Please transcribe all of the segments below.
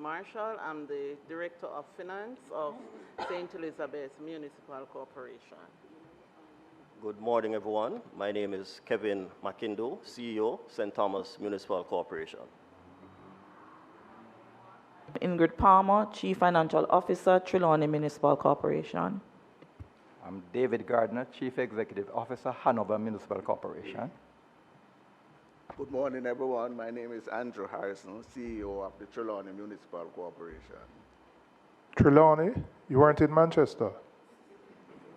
Marshall. I'm the Director of Finance of St. Elizabeth Municipal Corporation. Good morning, everyone. My name is Kevin McIndo, CEO, St. Thomas Municipal Corporation. Ingrid Palmer, Chief Financial Officer, Trelawny Municipal Corporation. I'm David Gardner, Chief Executive Officer, Hanover Municipal Corporation. Good morning, everyone. My name is Andrew Harrison, CEO of the Trelawny Municipal Corporation. Trelawny, you weren't in Manchester?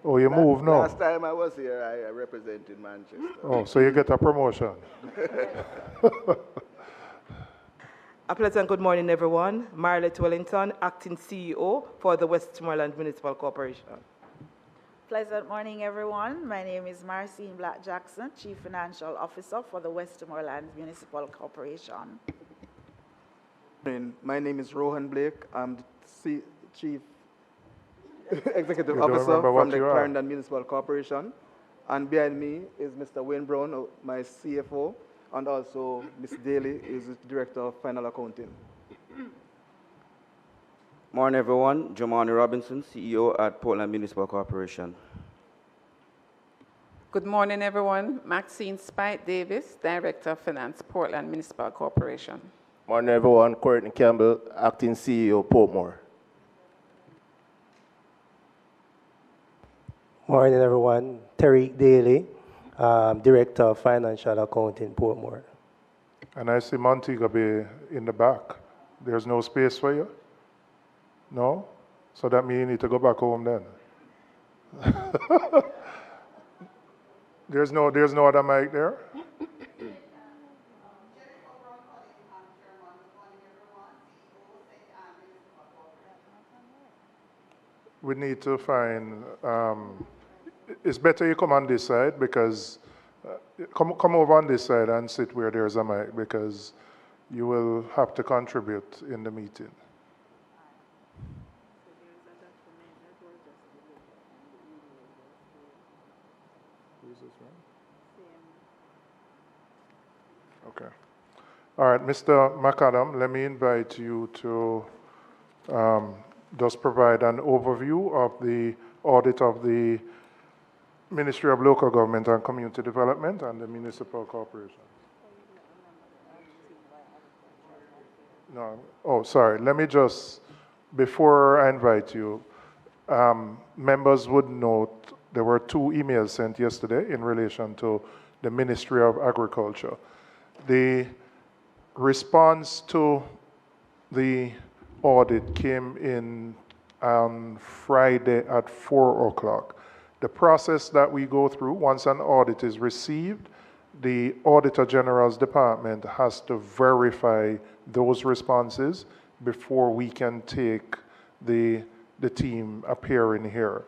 Oh, you moved now? Last time I was here, I represented Manchester. Oh, so you get a promotion. A pleasant good morning, everyone. Marlette Wellington, Acting CEO for the Westmoreland Municipal Corporation. Pleasant morning, everyone. My name is Marcine Black-Jackson, Chief Financial Officer for the Westmoreland Municipal Corporation. My name is Rohan Blake. I'm the Chief Executive Officer from the Clarendon Municipal Corporation. And behind me is Mr. Wayne Brown, my CFO, and also Ms. Daly is the Director of Final Accounting. Morning, everyone. Jamani Robinson, CEO at Portland Municipal Corporation. Good morning, everyone. Maxine Spite Davis, Director of Finance, Portland Municipal Corporation. Morning, everyone. Courtney Campbell, Acting CEO, Portmore. Morning, everyone. Terry Daly, Director of Financial Accounting, Portmore. And I see Montego Bay in the back. There's no space for you? No? So that means you need to go back home then. There's no other mic there? We need to find, it's better you come on this side because, come over on this side and sit where there's a mic because you will have to contribute in the meeting. Okay. All right, Mr. McAdam, let me invite you to just provide an overview of the audit of the Ministry of Local Government and Community Development and the Municipal Corporation. No, oh, sorry. Let me just, before I invite you, members would note there were 2 emails sent yesterday in relation to the Ministry of Agriculture. The response to the audit came in on Friday at 4 o'clock. The process that we go through, once an audit is received, the Auditor General's Department has to verify those responses before we can take the team appearing here.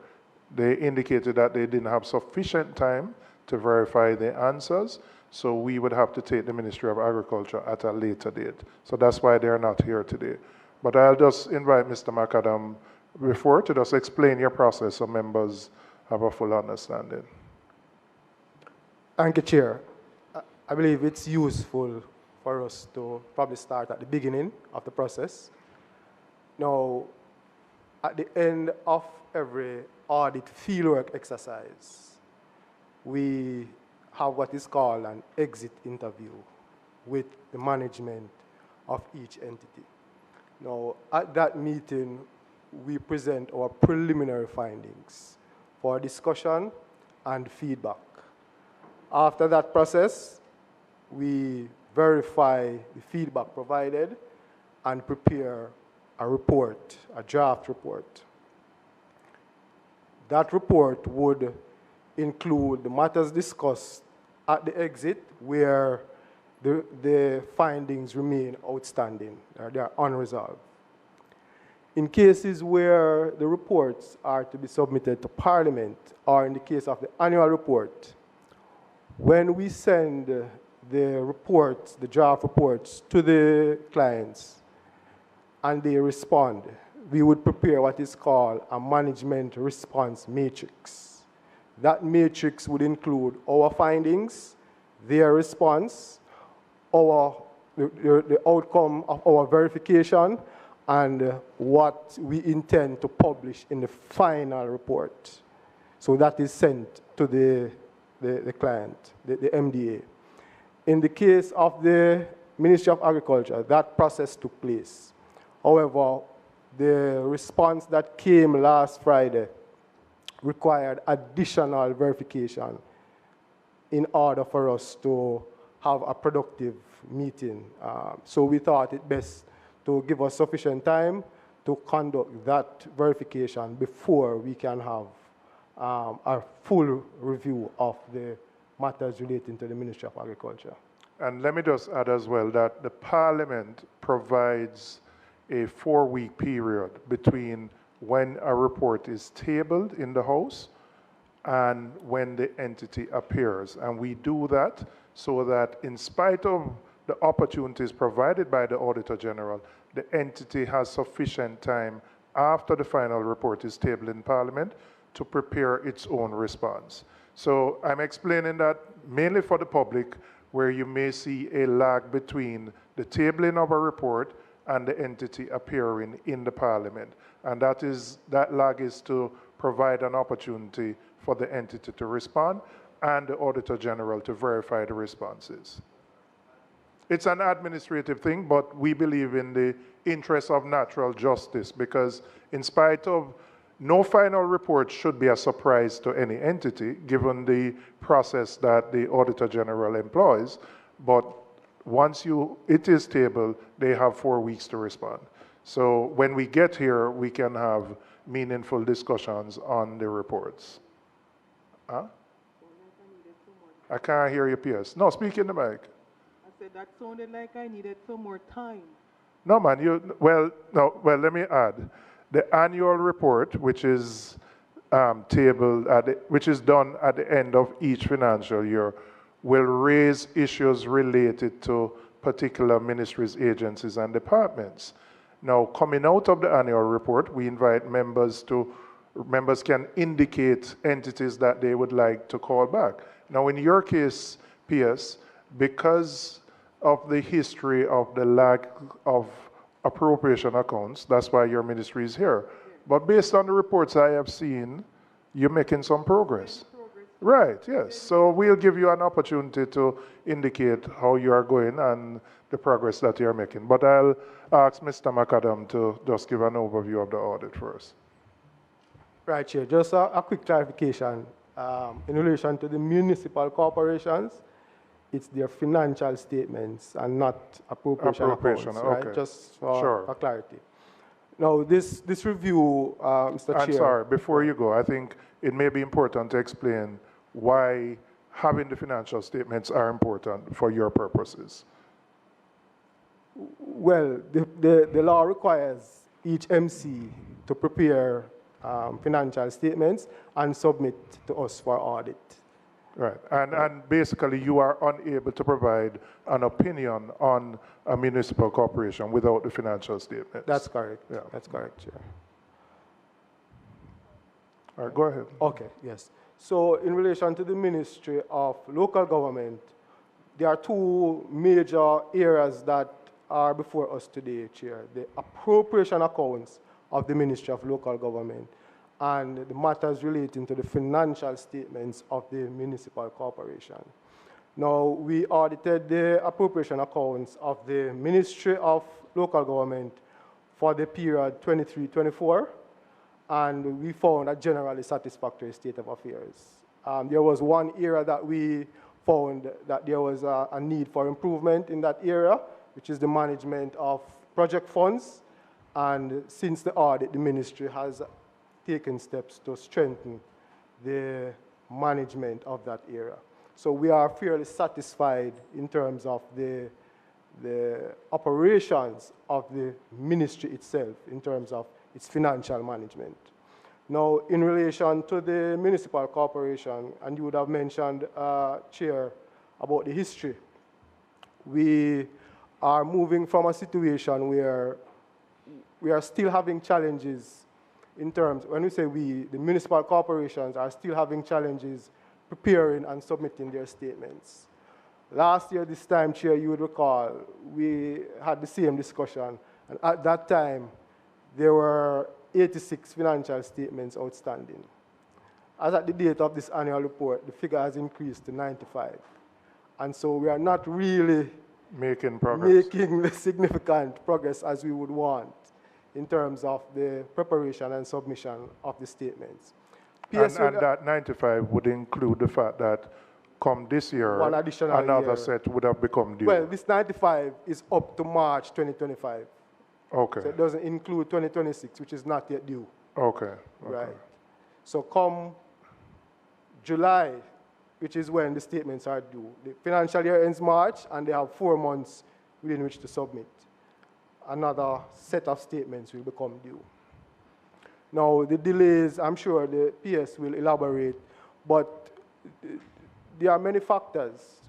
They indicated that they didn't have sufficient time to verify the answers, so we would have to take the Ministry of Agriculture at a later date. So that's why they're not here today. But I'll just invite Mr. McAdam before to just explain your process so members have a full understanding. Thank you, Chair. I believe it's useful for us to probably start at the beginning of the process. Now, at the end of every audit fieldwork exercise, we have what is called an exit interview with the management of each entity. Now, at that meeting, we present our preliminary findings for discussion and feedback. After that process, we verify the feedback provided and prepare a report, a draft report. That report would include the matters discussed at the exit where the findings remain outstanding, they are unresolved. In cases where the reports are to be submitted to Parliament, or in the case of the annual report, when we send the reports, the draft reports, to the clients and they respond, we would prepare what is called a management response matrix. That matrix would include our findings, their response, the outcome of our verification, and what we intend to publish in the final report. So that is sent to the client, the MDA. In the case of the Ministry of Agriculture, that process took place. However, the response that came last Friday required additional verification in order for us to have a productive meeting. So we thought it best to give us sufficient time to conduct that verification before we can have a full review of the matters relating to the Ministry of Agriculture. And let me just add as well that the Parliament provides a 4-week period between when a report is tabled in the House and when the entity appears. And we do that so that in spite of the opportunities provided by the Auditor General, the entity has sufficient time after the final report is tabled in Parliament to prepare its own response. So I'm explaining that mainly for the public, where you may see a lag between the tabling of a report and the entity appearing in the Parliament. And that lag is to provide an opportunity for the entity to respond and the Auditor General to verify the responses. It's an administrative thing, but we believe in the interest of natural justice, because in spite of no final report should be a surprise to any entity, given the process that the Auditor General employs. But once it is tabled, they have 4 weeks to respond. So when we get here, we can have meaningful discussions on the reports. Huh? I can't hear you, Pierce. No, speak in the mic. I said that sounded like I needed some more time. No, man. Well, let me add. The annual report, which is tabled which is done at the end of each financial year, will raise issues related to particular ministries, agencies, and departments. Now, coming out of the annual report, we invite members can indicate entities that they would like to call back. Now, in your case, PS, because of the history of the lack of appropriation accounts, that's why your ministry is here. But based on the reports I have seen, you're making some progress. Right, yes. So we'll give you an opportunity to indicate how you are going and the progress that you're making. But I'll ask Mr. McAdam to just give an overview of the audit first. Right, Chair. Just a quick clarification. In relation to the municipal corporations, it's their financial statements and not appropriation accounts, right? Okay. Just for clarity. Now, this review, Mr. Chair. I'm sorry, before you go, I think it may be important to explain why having the financial statements are important for your purposes. Well, the law requires each MC to prepare financial statements and submit to us for audit. Right, and basically you are unable to provide an opinion on a municipal corporation without the financial statements. That's correct. Yeah. That's correct, Chair. All right, go ahead. Okay, yes. So in relation to the Ministry of Local Government, there are two major areas that are before us today, Chair. The appropriation accounts of the Ministry of Local Government and the matters relating to the financial statements of the municipal corporation. Now, we audited the appropriation accounts of the Ministry of Local Government for the period 23-24, and we found a generally satisfactory state of affairs. There was one area that we found that there was a need for improvement in that area, which is the management of project funds. And since the audit, the ministry has taken steps to strengthen the management of that area. So we are fairly satisfied in terms of the operations of the ministry itself, in terms of its financial management. Now, in relation to the municipal corporation, and you would have mentioned, Chair, about the history, we are moving from a situation where we are still having challenges in terms, when we say we, the municipal corporations are still having challenges preparing and submitting their statements. Last year, this time, Chair, you would recall, we had the same discussion, And at that time, there were 86 financial statements outstanding. As at the date of this annual report, the figure has increased to 95. And so we are not really making progress, making the significant progress as we would want in terms of the preparation and submission of the statements. And that 95 would include the fact that come this year, one additional another year. set would have become due. Well, this 95 is up to March 2025. Okay. So it doesn't include 2026, which is not yet due. Okay. Right. So come July, which is when the statements are due. The financial year ends March, and they have 4 months within which to submit. Another set of statements will become due. Now, the delays, I'm sure the PS will elaborate, but there are many factors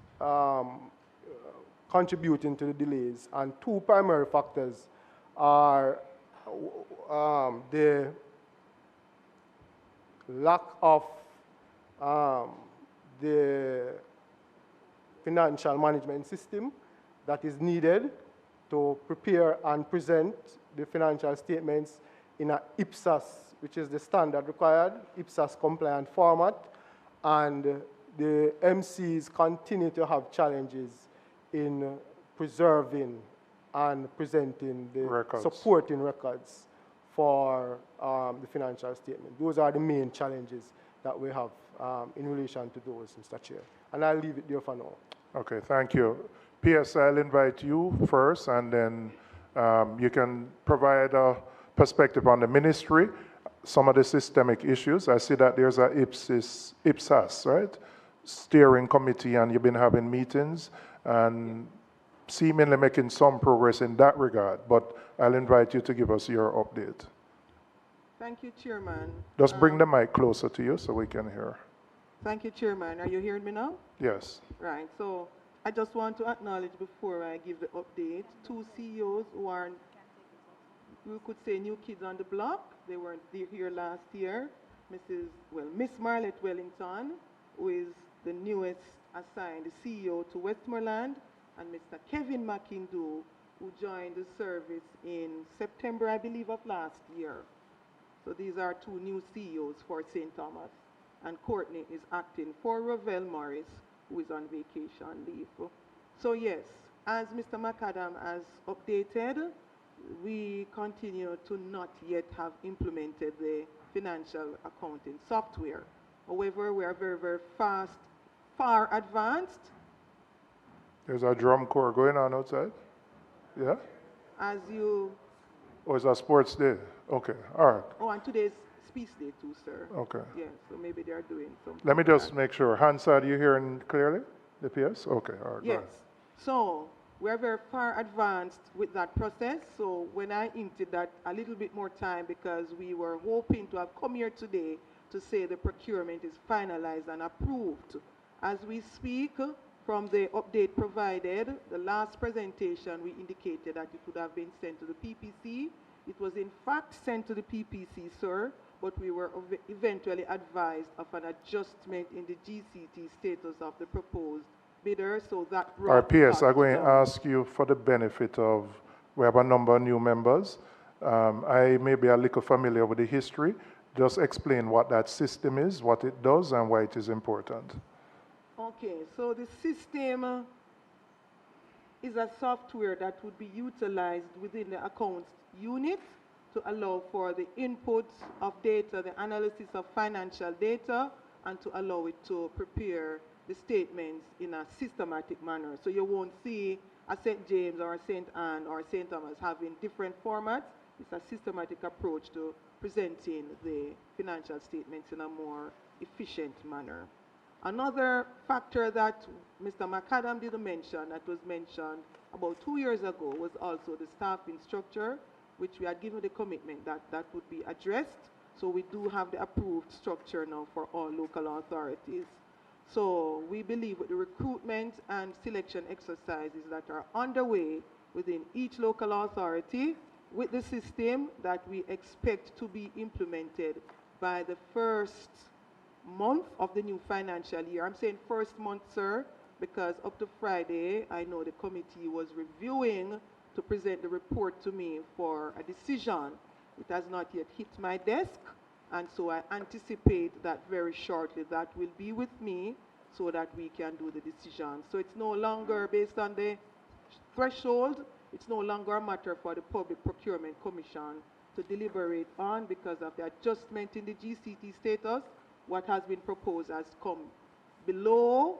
contributing to the delays, and 2 primary factors are the lack of the financial management system that is needed to prepare and present the financial statements in a IPSAS, which is the standard required, IPSAS compliant format, and the MCs continue to have challenges in preserving and presenting the records, supporting records for the financial statement. Those are the main challenges that we have in relation to those, Mr. Chair. And I'll leave it there for now. Okay, thank you. PS, I'll invite you first, and then you can provide a perspective on the ministry, some of the systemic issues. I see that there's a IPSAS, right? Steering committee, and you've been having meetings and seemingly making some progress in that regard, but I'll invite you to give us your update. Thank you, Chairman. Just bring the mic closer to you so we can hear. Thank you, Chairman. Are you hearing me now? Yes. Right. So I just want to acknowledge before I give the update, 2 CEOs who are, we could say, new kids on the block. They weren't here last year. Miss Marlette Wellington, who is the newest assigned CEO to Westmoreland, and Mr. Kevin McIndoe, who joined the service in September, I believe, of last year. So these are 2 new CEOs for St. Thomas. And Courtney is acting for Ravel Morris, who is on vacation leave. So yes, as Mr. McAdam has updated, we continue to not yet have implemented the financial accounting software. However, we are very, very far advanced. There's a drum corps going on outside? Yeah? As you... Oh, it's a sports day? Okay, all right. Oh, and today's Peace Day too, sir. Okay. Yeah, so maybe they're doing something. Let me just make sure. Hansard, are you hearing clearly, the PS? Okay, all right. Yes. So we're very far advanced with that process. So when I hinted that a little bit more time, because we were hoping to have come here today to say the procurement is finalized and approved. As we speak, from the update provided, the last presentation, we indicated that it would have been sent to the PPC. It was in fact sent to the PPC, sir, but we were eventually advised of an adjustment in the GCT status of the proposed bidder, so that brought... PS, I'm going to ask you for the benefit of, we have a number of new members. I may be a little familiar with the history. Just explain what that system is, what it does, and why it is important. Okay, so the system is a software that would be utilized within the accounts unit to allow for the input of data, the analysis of financial data, and to allow it to prepare the statements in a systematic manner. So you won't see a St. James or a St. Anne or a St. Thomas having different formats. It's a systematic approach to presenting the financial statements in a more efficient manner. Another factor that Mr. McAdam didn't mention, that was mentioned about 2 years ago, was also the staffing structure, which we had given the commitment that that would be addressed. So we do have the approved structure now for all local authorities. So we believe with the recruitment and selection exercises that are underway within each local authority with the system that we expect to be implemented by the first month of the new financial year. I'm saying first month, sir, because up to Friday, I know the committee was reviewing to present the report to me for a decision. It has not yet hit my desk, and so I anticipate that very shortly that will be with me so that we can do the decision. So it's no longer based on the threshold. It's no longer a matter for the Public Procurement Commission to deliberate on because of the adjustment in the GCT status. What has been proposed has come below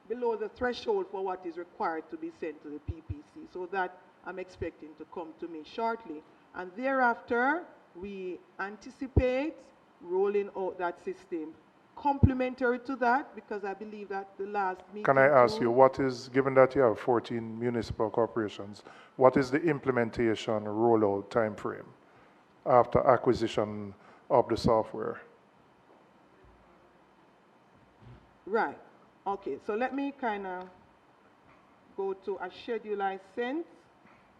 the threshold for what is required to be sent to the PPC. So that I'm expecting to come to me shortly. And thereafter, we anticipate rolling out that system. Complementary to that, because I believe that the last meeting... Can I ask you, what is, given that you have 14 municipal corporations, what is the implementation rollout time frame after acquisition of the software? Right. Okay, so let me kind of go to a schedule I sent.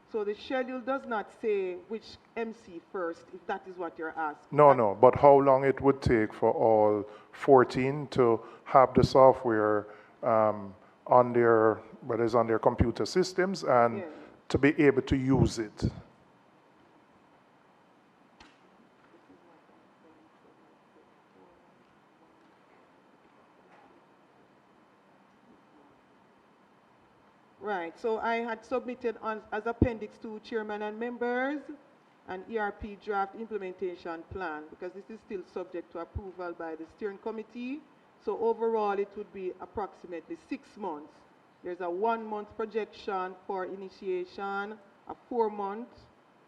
So the schedule does not say which MC first, if that is what you're asking. No, but how long it would take for all 14 to have the software on their, whether it's on their computer systems and to be able to use it? Right, so I had submitted as Appendix 2, Chairman and members, an ERP draft implementation plan, because this is still subject to approval by the steering committee. So overall, it would be approximately 6 months. There's a 1-month projection for initiation, a 4-month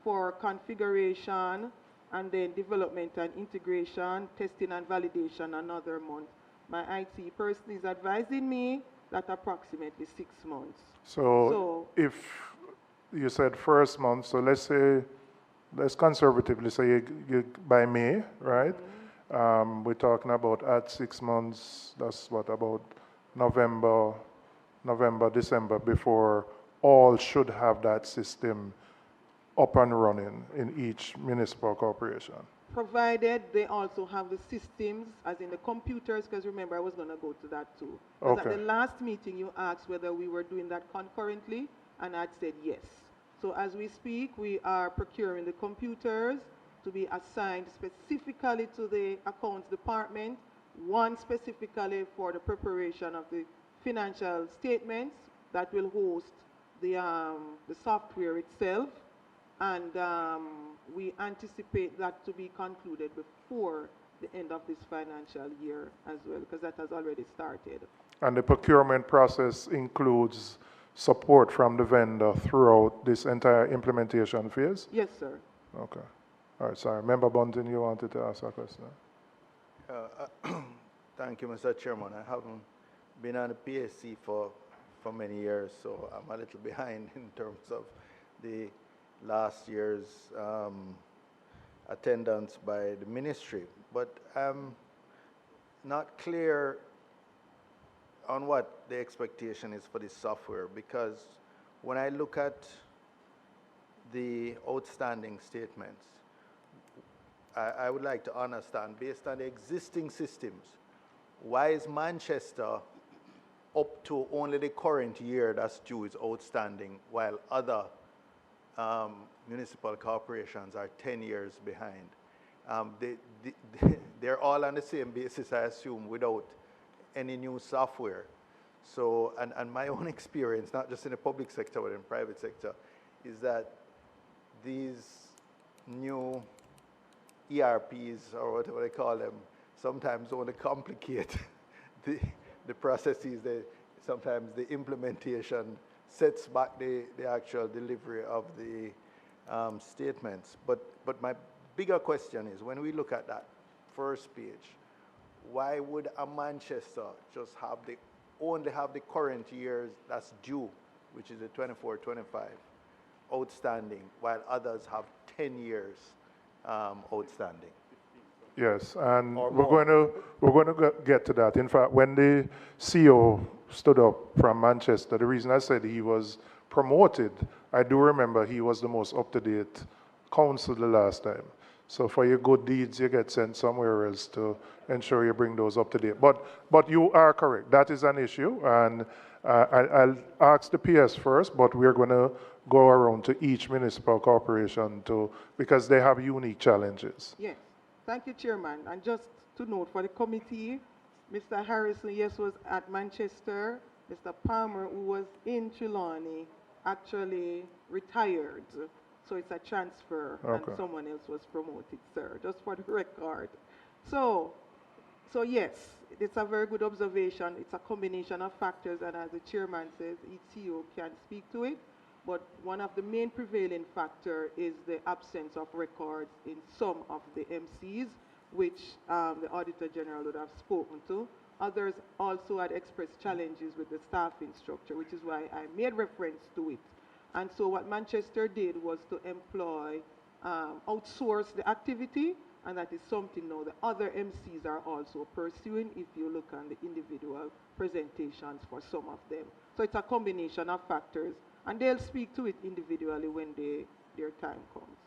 for configuration, and then development and integration, testing and validation, another month. My IT person is advising me that approximately 6 months. So if you said first month, so let's say, let's conservatively say you by May, right? We're talking about at 6 months, that's what, about November, December, before all should have that system up and running in each municipal corporation. Provided they also have the systems, as in the computers, because remember, I was going to go to that too. Because at the last meeting, you asked whether we were doing that concurrently, and I said yes. So as we speak, we are procuring the computers to be assigned specifically to the accounts department, one specifically for the preparation of the financial statements that will host the software itself. And we anticipate that to be concluded before the end of this financial year as well, because that has already started. And the procurement process includes support from the vendor throughout this entire implementation phase? Yes, sir. Okay. All right, sorry. Member Bunting, you wanted to ask a question? Thank you, Mr. Chairman. I haven't been on the PSC for many years, so I'm a little behind in terms of the last year's attendance by the ministry. But I'm not clear on what the expectation is for this software, because when I look at the outstanding statements, I would like to understand, based on the existing systems, why is Manchester up to only the current year that's due is outstanding, while other municipal corporations are 10 years behind? They're all on the same basis, I assume, without any new software. So, and my own experience, not just in the public sector, but in the private sector, is that these new ERPs, or whatever they call them, sometimes only complicate the processes. Sometimes the implementation sets back the actual delivery of the statements. But my bigger question is, when we look at that first page, why would a Manchester just only have the current years that's due, which is the 24-25, outstanding, while others have 10 years outstanding? Yes, and we're going to get to that. In fact, when the CEO stood up from Manchester, the reason I said he was promoted, I do remember he was the most up-to-date counsel the last time. So for your good deeds, you get sent somewhere else to ensure you bring those up to date. But you are correct. That is an issue. And I'll ask the PS first, but we're going to go around to each municipal corporation because they have unique challenges. Yes. Thank you, Chairman. And just to note for the committee, Mr. Harrison, yes, was at Manchester. Mr. Palmer, who was in Trelawny, actually retired. So it's a transfer, and someone else was promoted, sir, just for the record. So yes, it's a very good observation. It's a combination of factors, and as the chairman says, each CEO can speak to it. But one of the main prevailing factor is the absence of records in some of the MCs, which the Auditor General would have spoken to. Others also had expressed challenges with the staffing structure, which is why I made reference to it. And so what Manchester did was to employ, outsource the activity, and that is something now the other MCs are also pursuing if you look on the individual presentations for some of them. So it's a combination of factors, and they'll speak to it individually when their time comes.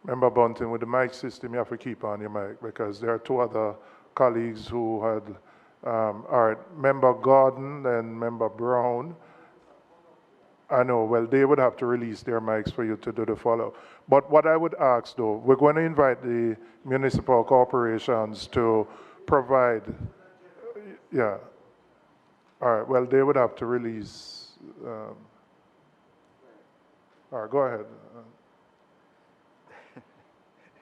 Member Bunting, with the mic system, you have to keep on your mic because there are two other colleagues who had, all right, Member Gordon and Member Brown. I know, well, they would have to release their mics for you to do the follow. But what I would ask, though, we're going to invite the municipal corporations to provide, yeah. All right, well, they would have to release. All right, go ahead.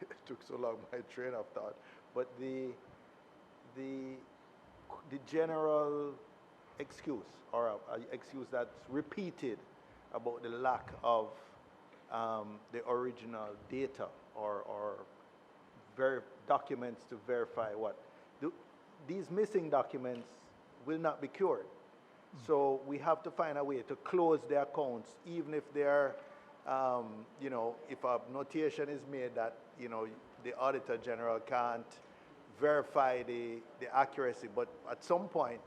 It took so long, my train of thought. But the general excuse, or an excuse that's repeated about the lack of the original data or documents to verify what. These missing documents will not be cured. So we have to find a way to close the accounts, even if they're, you know, if a notation is made that, you know, the Auditor General can't verify the accuracy. But at some point,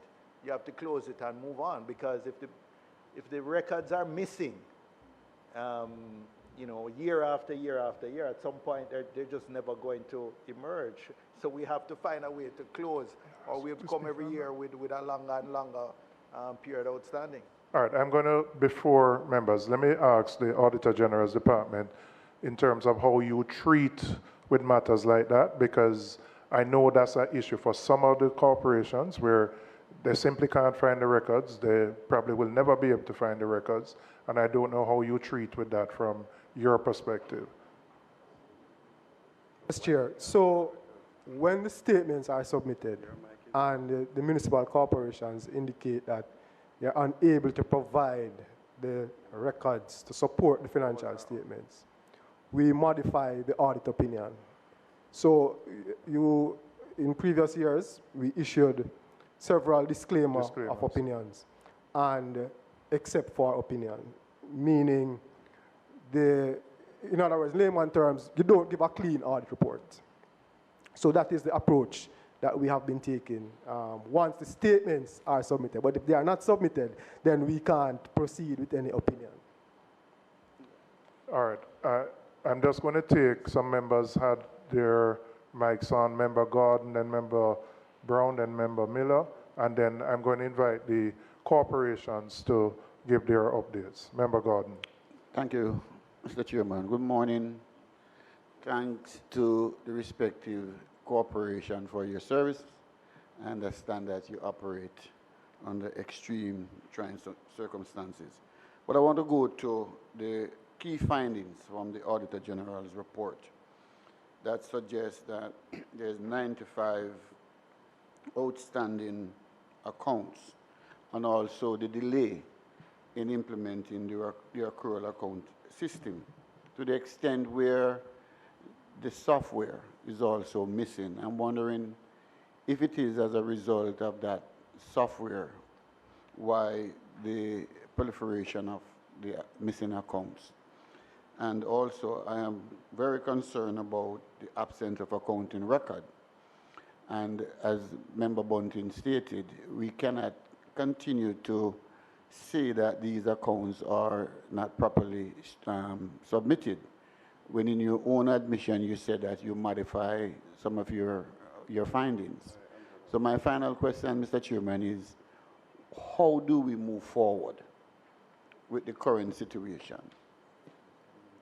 you have to close it and move on, because if the records are missing, you know, year after year after year, at some point they're just never going to emerge. So we have to find a way to close, or we'll come every year with a longer and longer period outstanding. All right, I'm going to, before members, let me ask the Auditor General's Department in terms of how you treat with matters like that, because I know that's an issue for some of the corporations where they simply can't find the records. They probably will never be able to find the records. And I don't know how you treat with that from your perspective. Mr. Chair, so when the statements are submitted and the municipal corporations indicate that they're unable to provide the records to support the financial statements, we modify the audit opinion. So in previous years, we issued several disclaimers of opinions, and except for opinion, meaning in other words, layman terms, you don't give a clean audit report. So that is the approach that we have been taking once the statements are submitted. But if they are not submitted, then we can't proceed with any opinion. All right. I'm just going to take, some members had their mics on, Member Gordon and Member Brown and Member Miller, and then I'm going to invite the corporations to give their updates. Member Gordon. Thank you, Mr. Chairman. Good morning. Thanks to the respective corporation for your service. I understand that you operate under extreme trying circumstances. But I want to go to the key findings from the Auditor General's report that suggests that there's 95 outstanding accounts, and also the delay in implementing the accrual account system, to the extent where the software is also missing. I'm wondering if it is as a result of that software why the proliferation of the missing accounts. And also, I am very concerned about the absence of accounting record. And as Member Bunting stated, we cannot continue to say that these accounts are not properly submitted when in your own admission you said that you modify some of your findings. So my final question, Mr. Chairman, is how do we move forward with the current situation?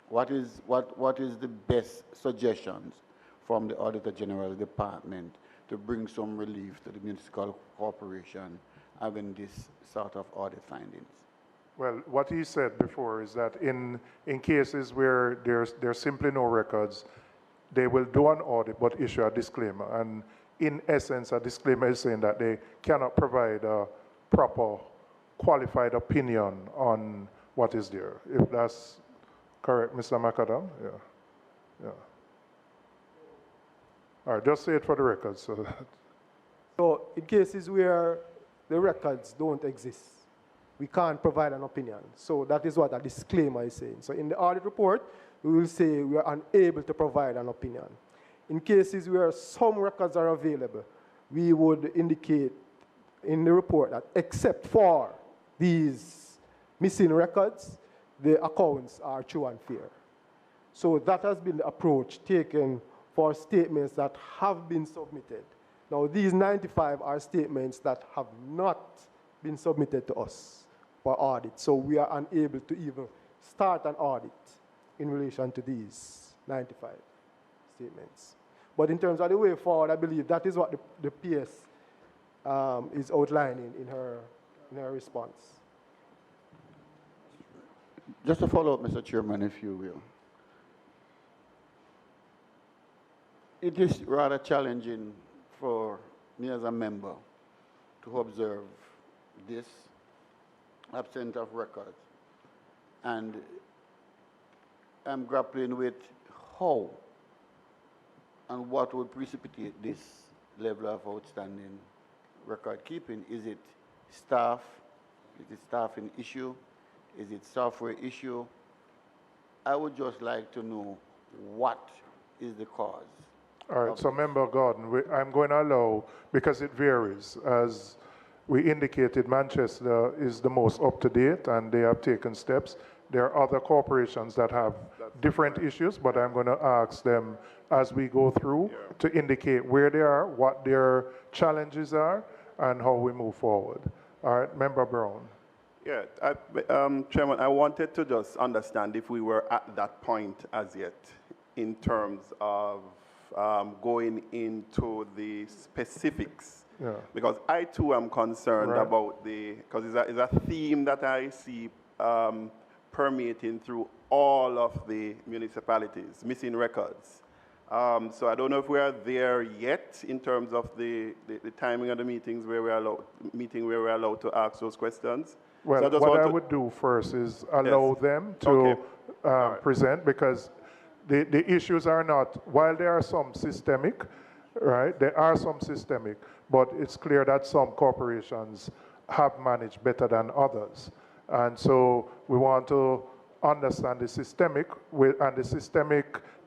What is the best suggestions from the Auditor General Department to bring some relief to the municipal corporation having this sort of audit findings? Well, what he said before is that in cases where there's simply no records, they will do an audit but issue a disclaimer. And in essence, a disclaimer is saying that they cannot provide a proper, qualified opinion on what is there. If that's correct, Mr. McAdam? Yeah. Yeah. All right, just say it for the record. So in cases where the records don't exist, we can't provide an opinion. So that is what a disclaimer is saying. So in the audit report, we will say we are unable to provide an opinion. In cases where some records are available, we would indicate in the report that except for these missing records, the accounts are true and fair. So that has been the approach taken for statements that have been submitted. Now, these 95 are statements that have not been submitted to us for audit. So we are unable to even start an audit in relation to these 95 statements. But in terms of the way forward, I believe that is what the PS is outlining in her response. Just a follow-up, Mr. Chairman, if you will. It is rather challenging for me as a member to observe this absence of records. And I'm grappling with how and what would precipitate this level of outstanding record keeping. Is it staff? Is it staffing issue? Is it software issue? I would just like to know what is the cause. All right, so Member Gordon, I'm going to allow, because it varies, as we indicated, Manchester is the most up-to-date and they have taken steps. There are other corporations that have different issues, but I'm going to ask them as we go through to indicate where they are, what their challenges are, and how we move forward. All right, Member Brown. Yeah, Chairman, I wanted to just understand if we were at that point as yet in terms of going into the specifics. Yeah. Because I too am concerned about because it's a theme that I see permeating through all of the municipalities, missing records. So I don't know if we are there yet in terms of the timing of the meetings where we're allowed to ask those questions. Well, so what I would do first is allow them to present, because the issues are not, while there are some systemic, right, there are some systemic, but it's clear that some corporations have managed better than others. And so we want to understand the systemic,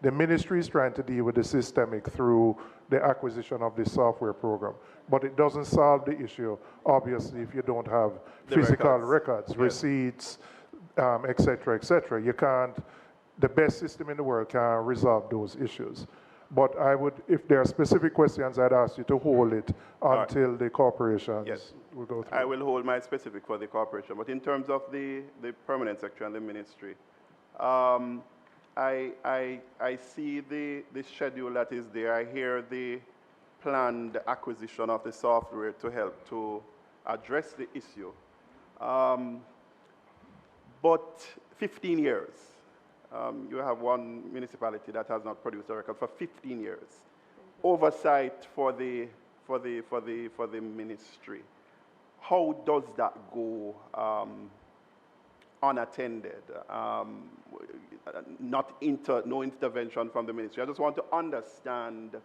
the ministry is trying to deal with the systemic through the acquisition of the software program. But it doesn't solve the issue, obviously, if you don't have physical records, receipts, et cetera, et cetera. You can't, the best system in the world can't resolve those issues. But I would, if there are specific questions, I'd ask you to hold it until the corporations will go through. I will hold my specific for the corporation. But in terms of the permanent secretary and the ministry, I see the schedule that is there. I hear the planned acquisition of the software to help to address the issue. But 15 years. You have one municipality that has not produced a record for 15 years. Oversight for the ministry. How does that go unattended? No intervention from the ministry. I just want to understand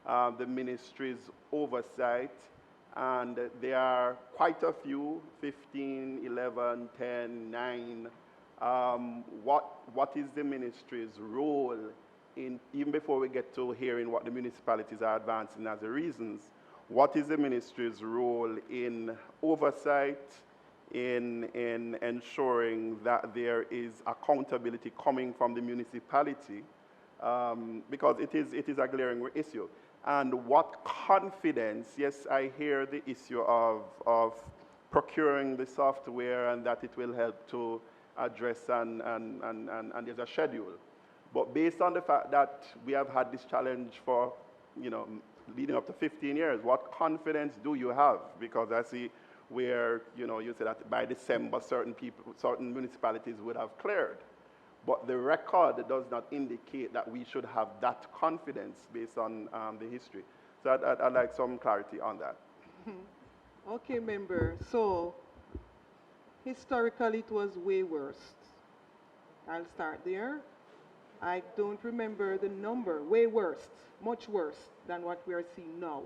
the ministry's oversight, and there are quite a few, 15, 11, 10, 9. What is the ministry's role in, even before we get to hearing what the municipalities are advancing as the reasons, what is the ministry's role in oversight, in ensuring that there is accountability coming from the municipality because it is a glaring issue. And what confidence, yes, I hear the issue of procuring the software and that it will help to address and there's a schedule. But based on the fact that we have had this challenge for, leading up to 15 years, what confidence do you have? Because I see where, you said that by December, certain municipalities would have cleared. But the record does not indicate that we should have that confidence based on the history. So I'd like some clarity on that. Okay, member. So historically, it was way worse. I'll start there. I don't remember the number. Way worse, much worse than what we are seeing now.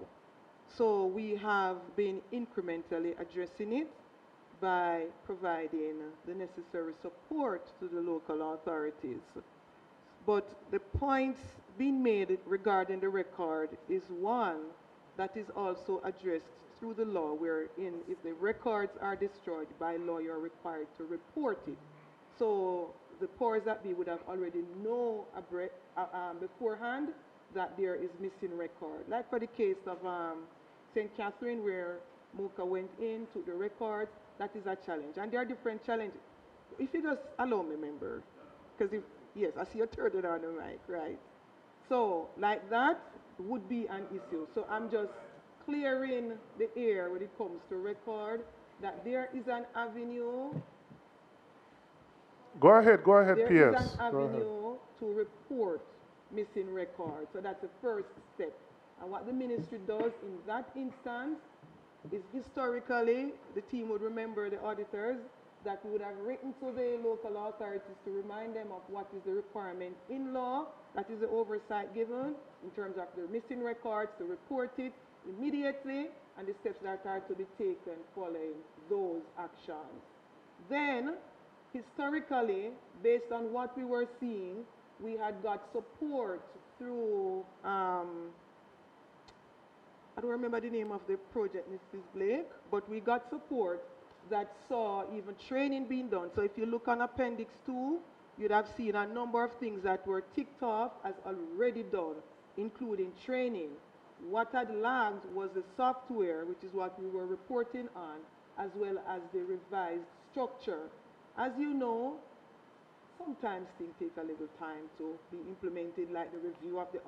So we have been incrementally addressing it by providing the necessary support to the local authorities. But the points being made regarding the record is one that is also addressed through the law, wherein if the records are destroyed by law, you're required to report it. So the powers that be would have already known beforehand that there is missing record. Like for the case of St. Catherine, where Mocha went in, took the record, that is a challenge. And there are different challenges. If you just allow me, member, because yes, I see you turned it on the mic, right? So like that would be an issue. So I'm just clearing the air when it comes to record, that there is an avenue. Go ahead, There PS. is an avenue to report missing records. So that's the first step. And what the ministry does in that instance is historically, the team would remember the auditors that we would have written to the local authorities to remind them of what is the requirement in law, that is the oversight given in terms of the missing records, to report it immediately, and the steps that are to be taken following those actions. Then, historically, based on what we were seeing, we had got support through, I don't remember the name of the project, Mrs. Blake, but we got support that saw even training being done. So if you look on Appendix 2, you'd have seen a number of things that were ticked off as already done, including training. What had lagged was the software, which is what we were reporting on, as well as the revised structure. As you know, sometimes things take a little time to be implemented, like the review of the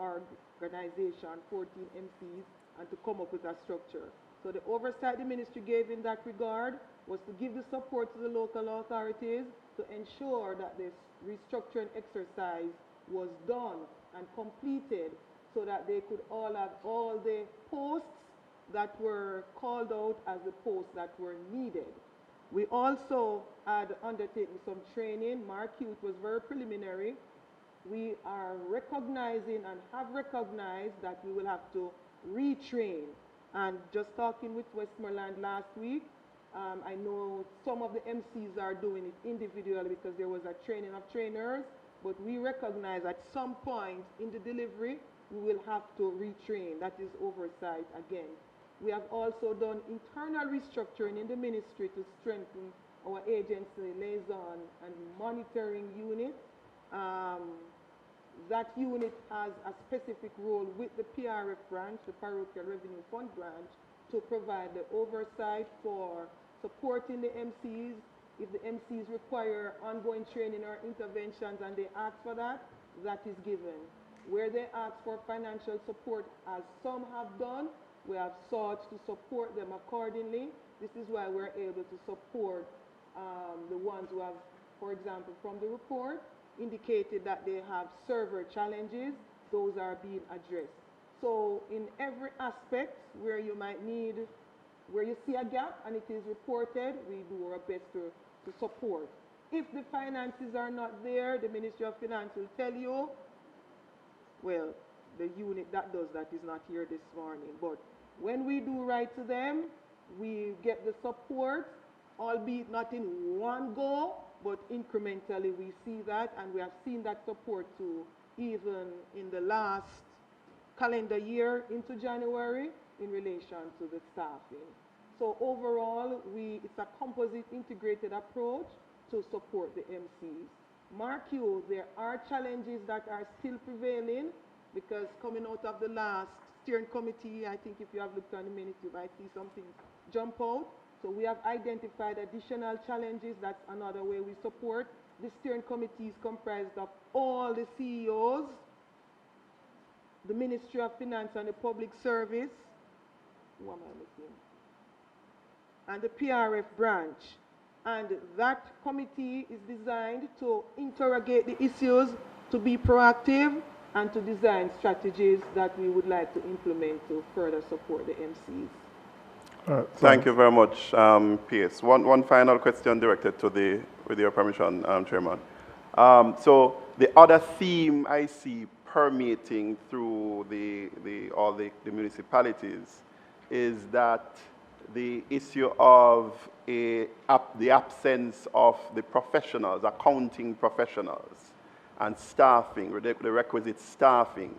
organization, 14 MCs, and to come up with a structure. So the oversight the ministry gave in that regard was to give the support to the local authorities to ensure that this restructuring exercise was done and completed so that they could all have all the posts that were called out as the posts that were needed. We also had undertaken some training. Mark Hughes was very preliminary. We are recognizing and have recognized that we will have to retrain. And just talking with Westmoreland last week, I know some of the MCs are doing it individually because there was a training of trainers, but we recognize at some point in the delivery, we will have to retrain. That is oversight again. We have also done internal restructuring in the ministry to strengthen our agency liaison and monitoring unit. That unit has a specific role with the PRF branch, the Parochial Revenue Fund branch, to provide the oversight for supporting the MCs. If the MCs require ongoing training or interventions and they ask for that, that is given. Where they ask for financial support, as some have done, we have sought to support them accordingly. This is why we're able to support the ones who have, for example, from the report, indicated that they have server challenges. Those are being addressed. So in every aspect where you might need, where you see a gap and it is reported, we do our best to support. If the finances are not there, the Ministry of Finance will tell you, well, the unit that does that is not here this morning. But when we do write to them, we get the support, albeit not in one go, but incrementally we see that, and we have seen that support too, even in the last calendar year into January in relation to the staffing. So overall, it's a composite integrated approach to support the MCs. mark you, there are challenges that are still prevailing because coming out of the last steering committee, I think if you have looked on the minutes, you might see something jump out. So we have identified additional challenges. That's another way we support. The steering committee is comprised of all the CEOs, the Ministry of Finance and the Public Service, who am I missing? And the PRF branch. And that committee is designed to interrogate the issues, to be proactive, and to design strategies that we would like to implement to further support the MCs. Thank you very much, PS. One final question directed to with your permission, Chairman. So the other theme I see permeating through all the municipalities is that the issue of the absence of the professionals, accounting professionals, and staffing, the requisite staffing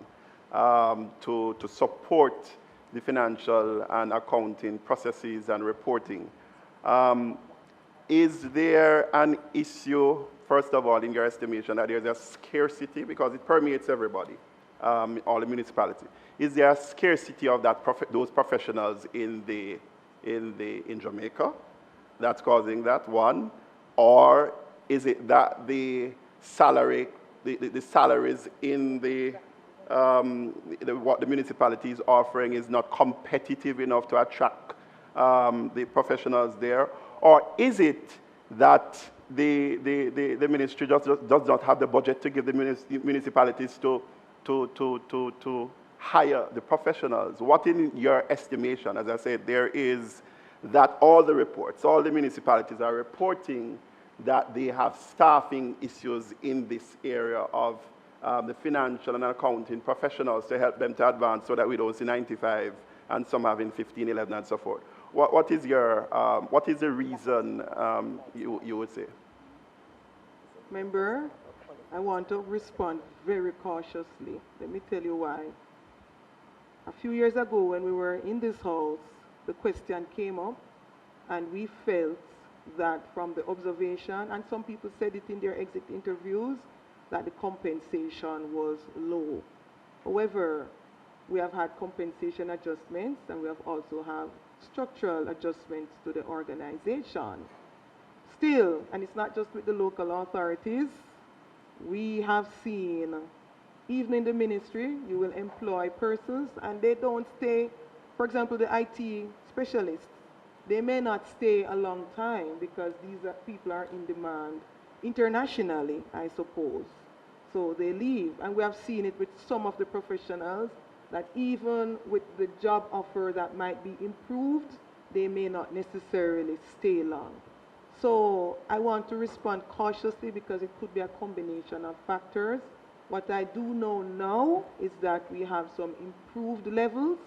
to support the financial and accounting processes and reporting. Is there an issue, first of all, in your estimation, that there's a scarcity, because it permeates everybody, all the municipality? Is there a scarcity of those professionals in Jamaica that's causing that, one? Or is it that the salaries in what the municipality is offering is not competitive enough to attract the professionals there? Or is it that the ministry just does not have the budget to give the municipalities to hire the professionals? What, in your estimation, as I said, there is that all the reports, all the municipalities are reporting that they have staffing issues in this area of the financial and accounting professionals to help them to advance so that we don't see 95 and some having 15, 11 and so forth. What is the reason you would say? Member, I want to respond very cautiously. Let me tell you why. A few years ago when we were in this house, the question came up and we felt that from the observation, and some people said it in their exit interviews, that the compensation was low. However, we have had compensation adjustments and we have also had structural adjustments to the organization. Still, and it's not just with the local authorities, we have seen, even in the ministry, you will employ persons and they don't stay. For example, the IT specialists, they may not stay a long time because these people are in demand internationally, I suppose. So they leave. And we have seen it with some of the professionals that even with the job offer that might be improved, they may not necessarily stay long. So I want to respond cautiously because it could be a combination of factors. What I do know now is that we have some improved levels.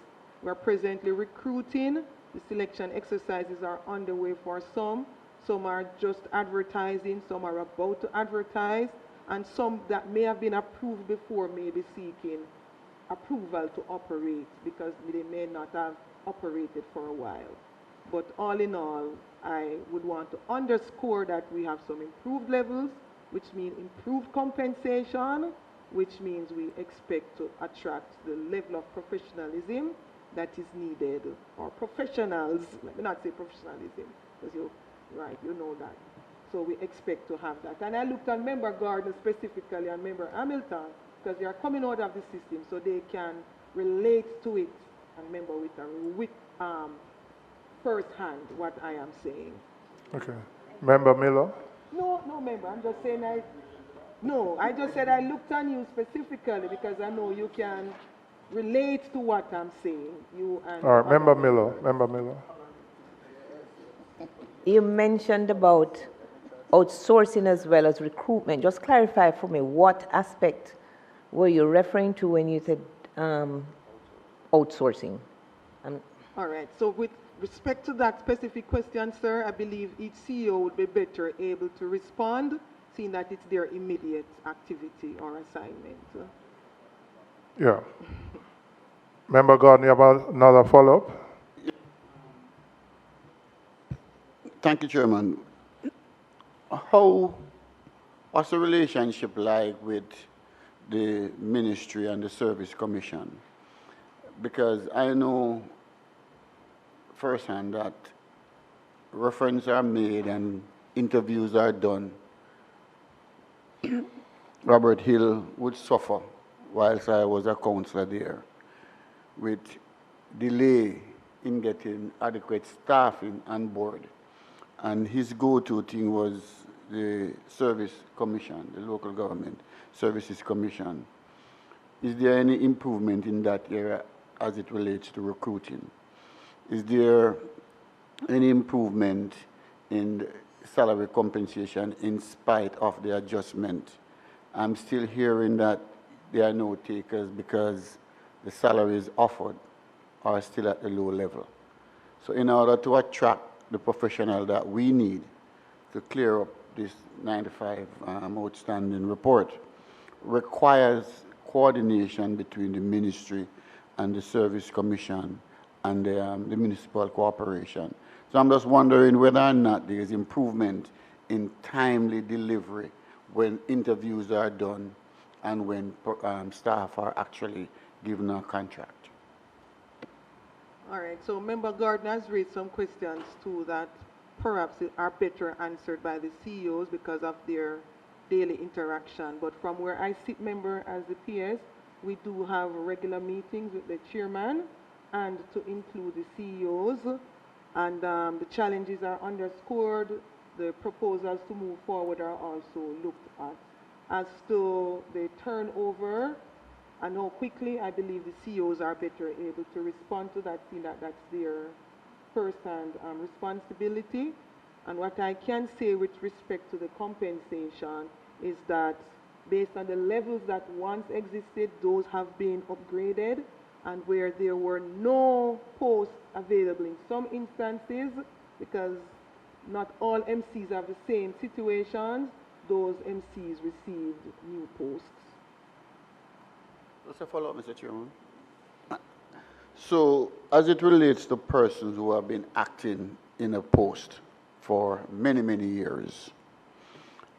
We're presently recruiting. The selection exercises are underway for some. Some are just advertising, some are about to advertise, and some that may have been approved before may be seeking approval to operate because they may not have operated for a while. But all in all, I would want to underscore that we have some improved levels, which means improved compensation, which means we expect to attract the level of professionalism that is needed, or professionals, let me not say professionalism, because you know that. So we expect to have that. And I looked at Member Gardner specifically and Member Hamilton, because they are coming out of the system, so they can relate to it and remember with first hand what I am saying. Okay. Member Miller? No, member, I'm just saying I just said I looked on you specifically because I know you can relate to what I'm saying. You and all right, Member Miller. You mentioned about outsourcing as well as recruitment. Just clarify for me, what aspect were you referring to when you said outsourcing? All right, so with respect to that specific question, sir, I believe each CEO would be better able to respond, seeing that it's their immediate activity or assignment. Yeah. Member Gordon, you have another follow-up? Thank you, Chairman. How What's the relationship like with the ministry and the service commission? Because I know firsthand that references are made and interviews are done. Robert Hill would suffer whilst I was a councillor there with delay in getting adequate staffing on board. And his go-to thing was the service commission, the local government services commission. Is there any improvement in that area as it relates to recruiting? Is there any improvement in salary compensation in spite of the adjustment? I'm still hearing that there are no takers because the salaries offered are still at the low level. So in order to attract the professional that we need to clear up this 95 outstanding report requires coordination between the ministry and the service commission and the municipal corporation. So I'm just wondering whether or not there is improvement in timely delivery when interviews are done and when staff are actually given a contract. All right, so Member Gardner has raised some questions too that perhaps are better answered by the CEOs because of their daily interaction. But from where I sit, member, as the PS, we do have regular meetings with the chairman and to include the CEOs, and the challenges are underscored. The proposals to move forward are also looked at. As to the turnover and how quickly, I believe the CEOs are better able to respond to that, feel that that's their first-hand responsibility. And what I can say with respect to the compensation is that based on the levels that once existed, those have been upgraded, and where there were no posts available in some instances, because not all MCs have the same situations, those MCs received new posts. Just a follow-up, Mr. Chairman. So, as it relates to persons who have been acting in a post for many, many years,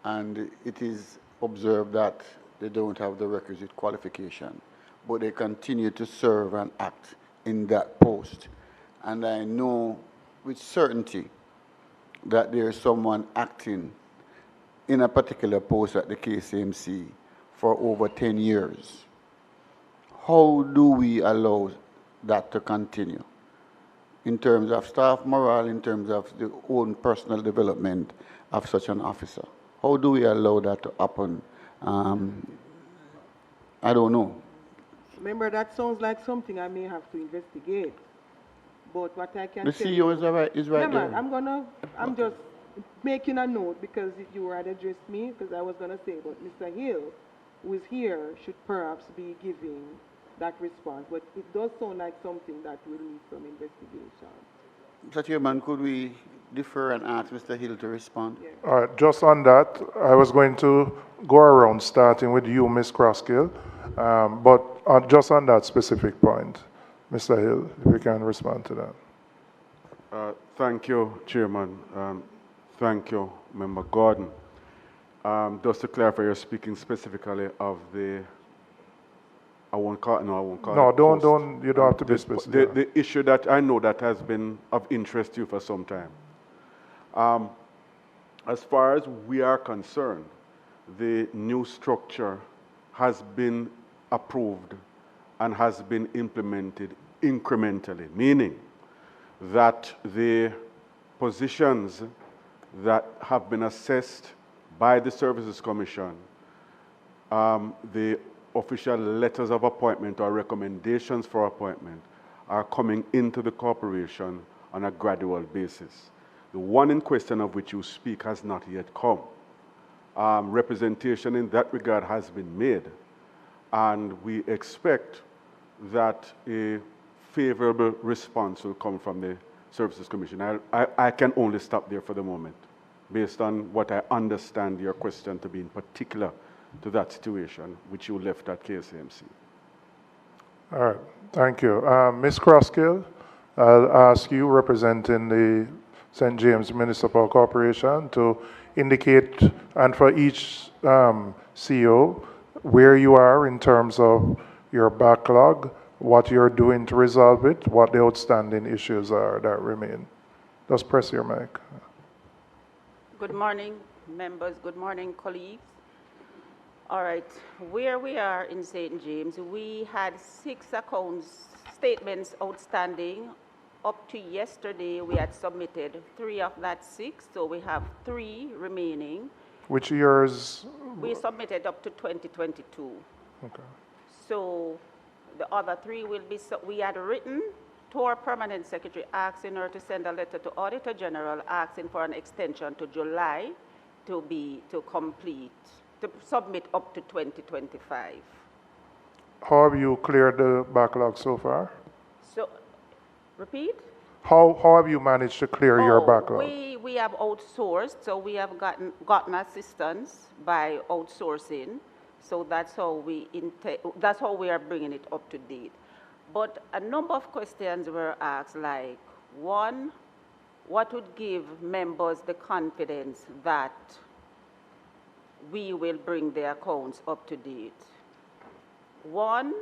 and it is observed that they don't have the requisite qualification, but they continue to serve and act in that post. And I know with certainty that there is someone acting in a particular post at the KCMC for over 10 years. How do we allow that to continue in terms of staff morale, in terms of the own personal development of such an officer? How do we allow that to happen? I don't know. Remember, that sounds like something I may have to investigate. But what I can the tell CEO you, is right there. I'm just making a note because you had addressed me, because I was going to say, but Mr. Hill, who is here, should perhaps be giving that response. But it does sound like something that will need some investigation. Mr. Chairman, could we defer and ask Mr. Hill to respond? Yeah. All right, just on that, I was going to go around starting with you, Ms. Crosskill, but just on that specific point, Mr. Hill, if you can respond to that. Thank you, Chairman. Thank you, Member Gordon. Just to clarify, you're speaking specifically of the, I won't call it don't, you don't have to be specific. The issue that I know that has been of interest to you for some time. As far as we are concerned, the new structure has been approved and has been implemented incrementally, meaning that the positions that have been assessed by the Services Commission, the official letters of appointment or recommendations for appointment are coming into the corporation on a gradual basis. The one in question of which you speak has not yet come. Representation in that regard has been made, and we expect that a favorable response will come from the Services Commission. I can only stop there for the moment, based on what I understand your question to be in particular to that situation which you left at KCMC. All right, thank you. Ms. Crosskill, I'll ask you, representing the St. James Municipal Corporation, to indicate, and for each CEO, where you are in terms of your backlog, what you're doing to resolve it, what the outstanding issues are that remain. Just press your mic. Good morning, members. Good morning, colleagues. All right, where we are in St. James, we had 6 accounts statements outstanding. Up to yesterday, we had submitted 3 of that 6, so we have 3 remaining. Which years? We submitted up to 2022. Okay. So the other 3 will be, we had written to our permanent secretary asking her to send a letter to Auditor General asking for an extension to July to submit up to 2025. How have you cleared the backlog so far? So, repeat? How have you managed to clear your backlog? We have outsourced, so we have gotten assistance by outsourcing. So that's how we are bringing it up to date. But a number of questions were asked, like, 1, what would give members the confidence that we will bring their accounts up to date? 1,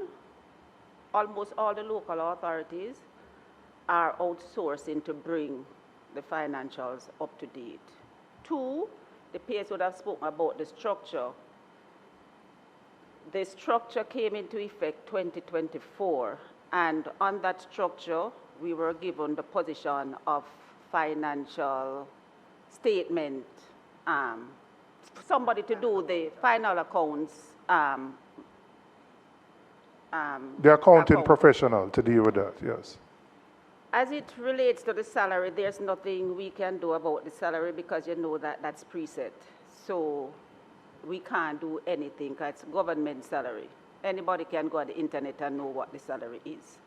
almost all the local authorities are outsourcing to bring the financials up to date. 2, the PS would have spoken about the structure. The structure came into effect 2024, and on that structure, we were given the position of financial statement, somebody to do the final accounts. The accounting professional to deal with that, yes. As it relates to the salary, there's nothing we can do about the salary because you know that that's preset. So we can't do anything because it's government salary. Anybody can go on the internet and know what the salary is.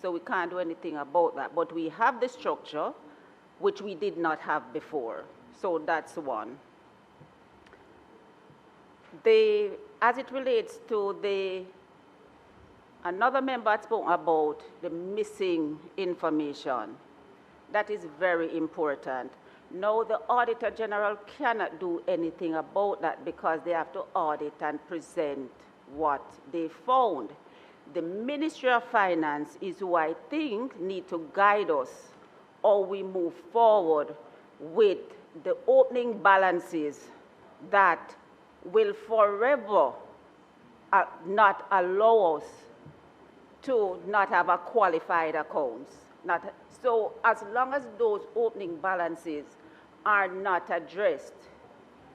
So we can't do anything about that. But we have the structure, which we did not have before. So that's 1. As it relates to another member had spoken about the missing information. That is very important. Now, the Auditor General cannot do anything about that because they have to audit and present what they found. The Ministry of Finance is who I think need to guide us how we move forward with the opening balances that will forever not allow us to not have a qualified accounts. So as long as those opening balances are not addressed,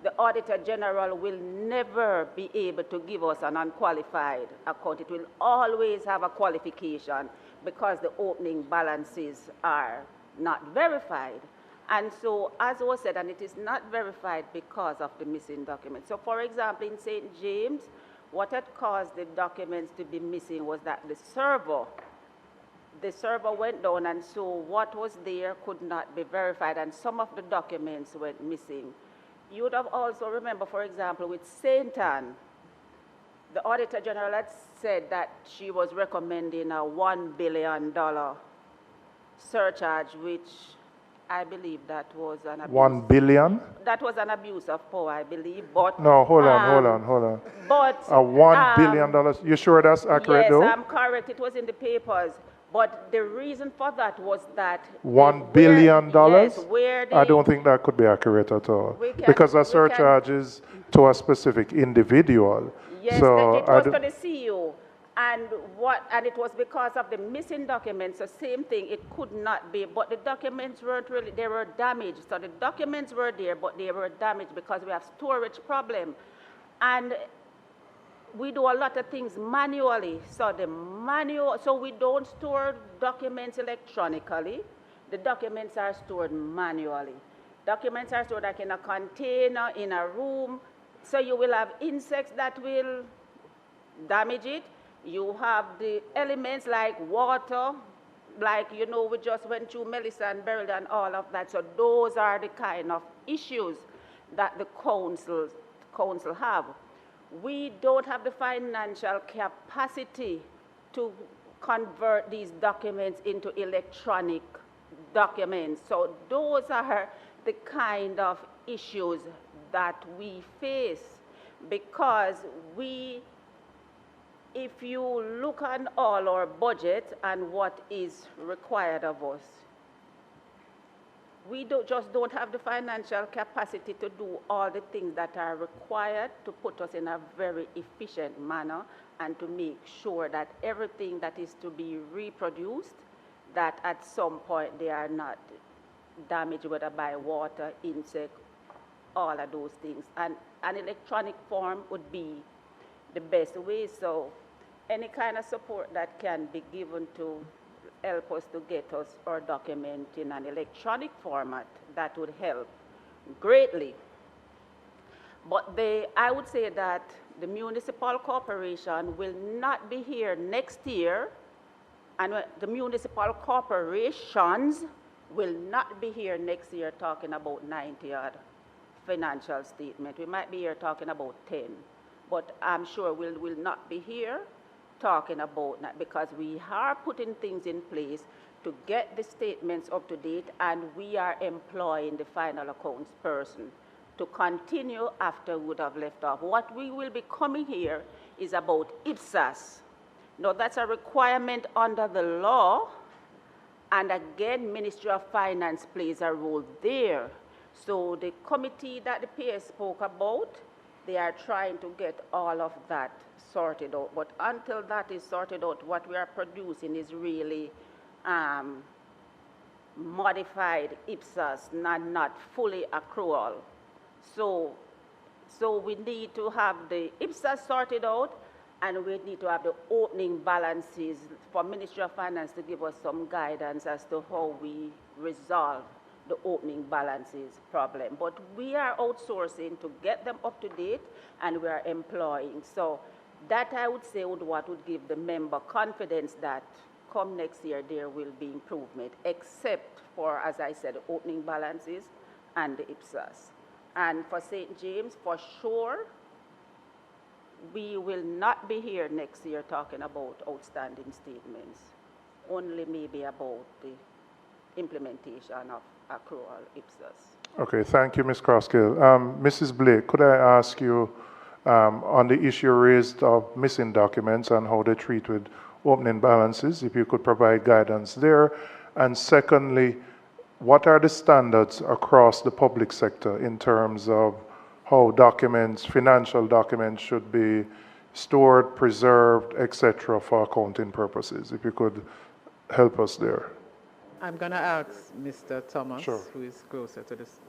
the Auditor General will never be able to give us an unqualified account. It will always have a qualification because the opening balances are not verified. And so, as was said, and it is not verified because of the missing documents. So, for example, in St. James, what had caused the documents to be missing was that the server went down, and so what was there could not be verified, and some of the documents went missing. You would have also remember, for example, with St. Anne, the Auditor General had said that she was recommending a $1 billion surcharge, which I believe that was an abuse. 1 billion? That was an abuse of power, I believe, but... No, hold on. But... A $1 billion, you sure that's accurate though? Yes, I'm correct, it was in the papers. But the reason for that was that... $1 billion? Yes, I don't think that could be accurate at all. Because a surcharge is to a specific individual. Yes, so it was to the CEO. And it was because of the missing documents, the same thing, it could not be, but the documents weren't really, they were damaged. So the documents were there, but they were damaged because we have storage problem. And we do a lot of things manually. So we don't store documents electronically. The documents are stored manually. Documents are stored like in a container, in a room. So you will have insects that will damage it. You have the elements like water, like, you know, we just went through Melissa and Beryl and all of that. So those are the kind of issues that the council have. We don't have the financial capacity to convert these documents into electronic documents. So those are the kind of issues that we face, because if you look at all our budget and what is required of us, we just don't have the financial capacity to do all the things that are required to put us in a very efficient manner and to make sure that everything that is to be reproduced, that at some point they are not damaged, whether by water, insect, all of those things. And an electronic form would be the best way. So any kind of support that can be given to help us to get us our document in an electronic format, that would help greatly. But I would say that the municipal corporation will not be here next year, and the municipal corporations will not be here next year talking about 90-odd financial statement. We might be here talking about 10, but I'm sure we'll not be here talking about that, because we are putting things in place to get the statements up to date, and we are employing the final accounts person to continue after we would have left off. What we will be coming here is about IPSAS. Now, that's a requirement under the law, and again, Ministry of Finance plays a role there. So the committee that the PS spoke about, they are trying to get all of that sorted out. But until that is sorted out, what we are producing is really modified IPSAS, not fully accrual. So we need to have the IPSAS sorted out, and we need to have the opening balances for Ministry of Finance to give us some guidance as to how we resolve the opening balances problem. But we are outsourcing to get them up to date, and we are employing. So that, I would say, what would give the member confidence that come next year there will be improvement, except for, as I said, opening balances and the IPSAS. And for St. James, for sure, we will not be here next year talking about outstanding statements, only maybe about the implementation of accrual IPSAS. Okay, thank you, Ms. Crosskill. Mrs. Blake, could I ask you on the issue raised of missing documents and how they treat with opening balances, if you could provide guidance there? And secondly, what are the standards across the public sector in terms of how documents, financial documents, should be stored, preserved, etc., for accounting purposes? If you could help us there. I'm going to ask Mr. Thomas, Sure, who is closer to this.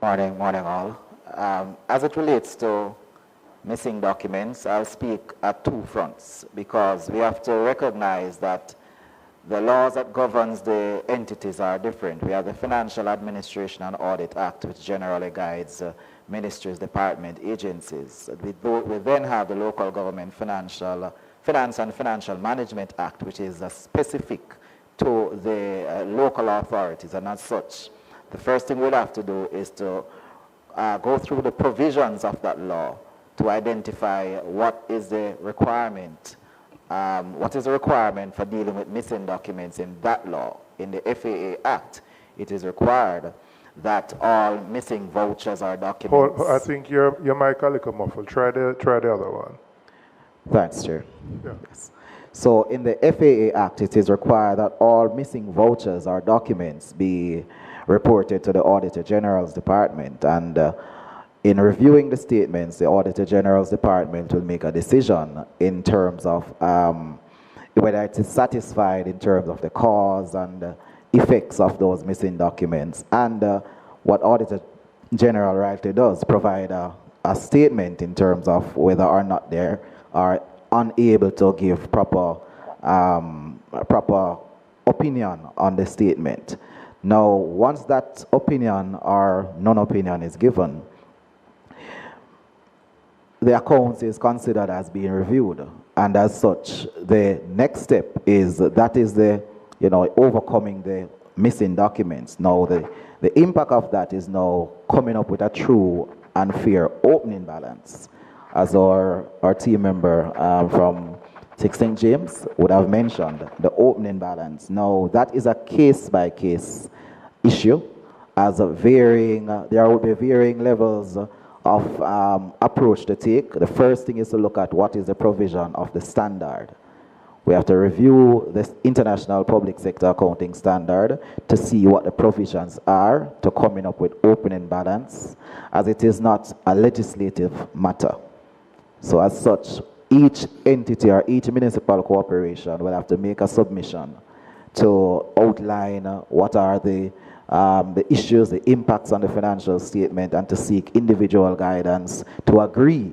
Morning all. As it relates to missing documents, I'll speak at two fronts, because we have to recognize that the laws that governs the entities are different. We have the Financial Administration and Audit Act, which generally guides ministries, department, agencies. We then have the Local Government Finance and Financial Management Act, which is specific to the local authorities, and as such, the first thing we'll have to do is to go through the provisions of that law to identify what is the requirement. What is the requirement for dealing with missing documents in that law? In the FAA Act, it is required that all missing vouchers or documents... I think your mic a little muffled. Try the other one. Thanks, Chair. Yeah. Yes. So in the FAA Act, it is required that all missing vouchers or documents be reported to the Auditor General's Department. And in reviewing the statements, the Auditor General's Department will make a decision in terms of whether it is satisfied in terms of the cause and effects of those missing documents. And what Auditor General rightly does, provide a statement in terms of whether or not they are unable to give proper opinion on the statement. Now, once that opinion or non-opinion is given, the account is considered as being reviewed, and as such, the next step is overcoming the missing documents. Now, the impact of that is now coming up with a true and fair opening balance, as our team member from Kingston St would have mentioned, the opening balance. Now, that is a case-by-case issue, as varying, there will be varying levels of approach to take. The first thing is to look at what is the provision of the standard. We have to review the international public sector accounting standard to see what the provisions are to coming up with opening balance, as it is not a legislative matter. So as such, each entity or each municipal corporation will have to make a submission to outline what are the issues, the impacts on the financial statement, and to seek individual guidance to agree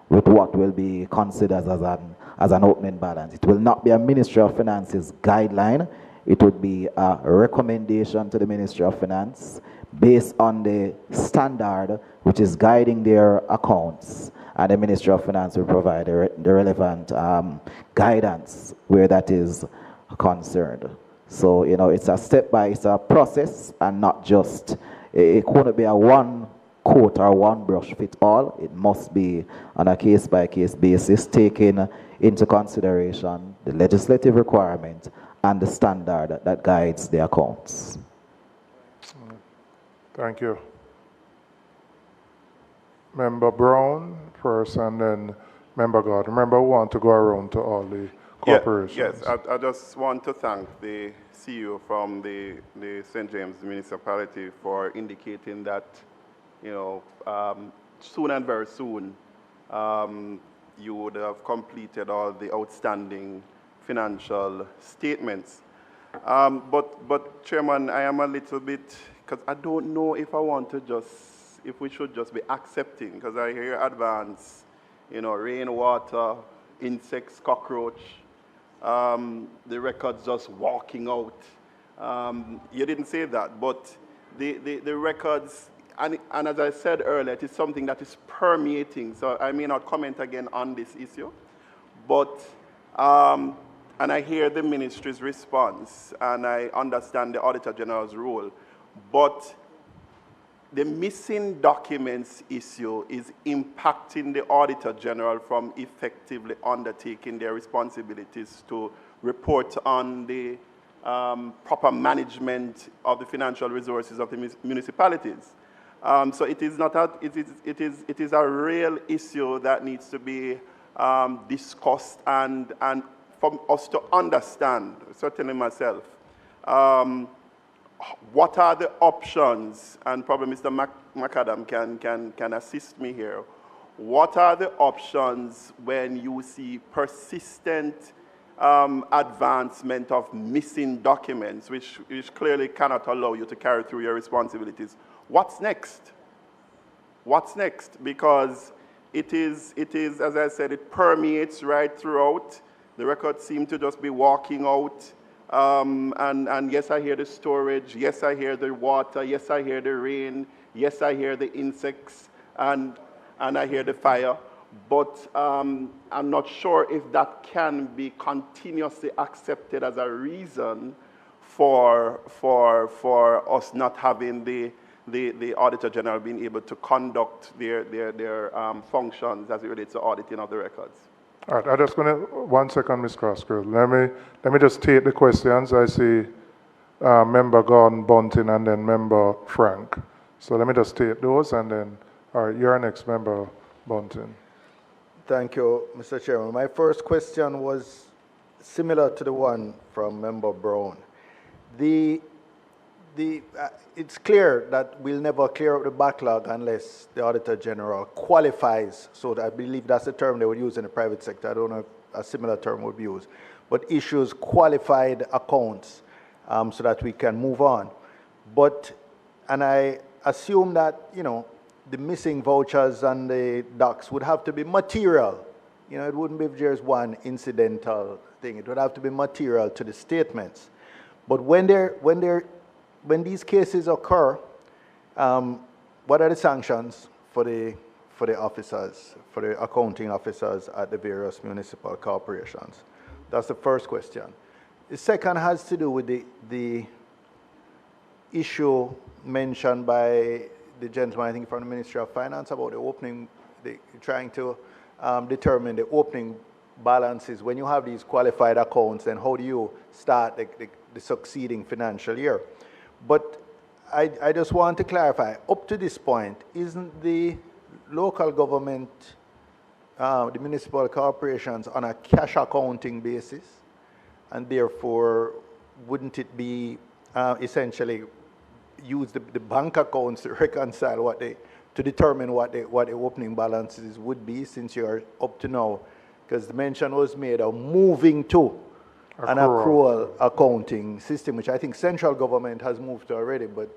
with what will be considered as an opening balance. It will not be a Ministry of Finance's guideline. It would be a recommendation to the Ministry of Finance based on the standard which is guiding their accounts, and the Ministry of Finance will provide the relevant guidance where that is concerned. So, you know, it's a step-by-step process, and not just, it couldn't be a one coat or one brush fit all. It must be on a case-by-case basis, taking into consideration the legislative requirement and the standard that guides the accounts. Thank you. Member Brown first, and then Member Gordon. Remember, we want to go around to all the corporations. Yes, I just want to thank the CEO from the St. James municipality for indicating that, you know, soon and very soon, you would have completed all the outstanding financial statements. But Chairman, I am a little bit, because I don't know if I want to if we should just be accepting, because I hear advance, you know, rainwater, insects, cockroach, the records just walking out. You didn't say that, but the records, and as I said earlier, it is something that is permeating, so I may not comment again on this issue, but, and I hear the ministry's response, and I understand the Auditor General's role, but the missing documents issue is impacting the Auditor General from effectively undertaking their responsibilities to report on the proper management of the financial resources of the municipalities. So it is not it is a real issue that needs to be discussed, and for us to understand, certainly myself, what are the options, and probably Mr. McAdam can assist me here. What are the options when you see persistent advancement of missing documents, which clearly cannot allow you to carry through your responsibilities? What's next? What's next? Because it is, as I said, it permeates right throughout. The records seem to just be walking out. And yes, I hear the storage. Yes, I hear the water. Yes, I hear the rain. Yes, I hear the insects. And I hear the fire. But I'm not sure if that can be continuously accepted as a reason for us not having the Auditor General being able to conduct their functions as it relates to auditing of the records. All right, I'm just going to, 1 second, Ms. Crossgrove. Let me just take the questions. I see Member Gordon Bunting and then Member Frank. So let me just take those, and then, all right, you're next, Member Bunting. Thank you, Mr. Chairman. My first question was similar to the one from Member Brown. It's clear that we'll never clear up the backlog unless the Auditor General qualifies. So I believe that's the term they would use in the private sector. I don't know if a similar term would be used. But issues qualified accounts so that we can move on. And I assume that, you know, the missing vouchers and the docs would have to be material. You know, it wouldn't be just one incidental thing. It would have to be material to the statements. But when these cases occur, what are the sanctions for the officers, for the accounting officers at the various municipal corporations? That's the first question. The second has to do with the issue mentioned by the gentleman, I think, from the Ministry of Finance about the opening, trying to determine the opening balances. When you have these qualified accounts, then how do you start the succeeding financial year? But I just want to clarify, up to this point, isn't the local government, the municipal corporations on a cash accounting basis? And therefore, wouldn't it be essentially use the bank accounts to reconcile to determine what the opening balances would be, since you're up to now? Because the mention was made of moving to an accrual accounting system, which I think central government has moved to already, but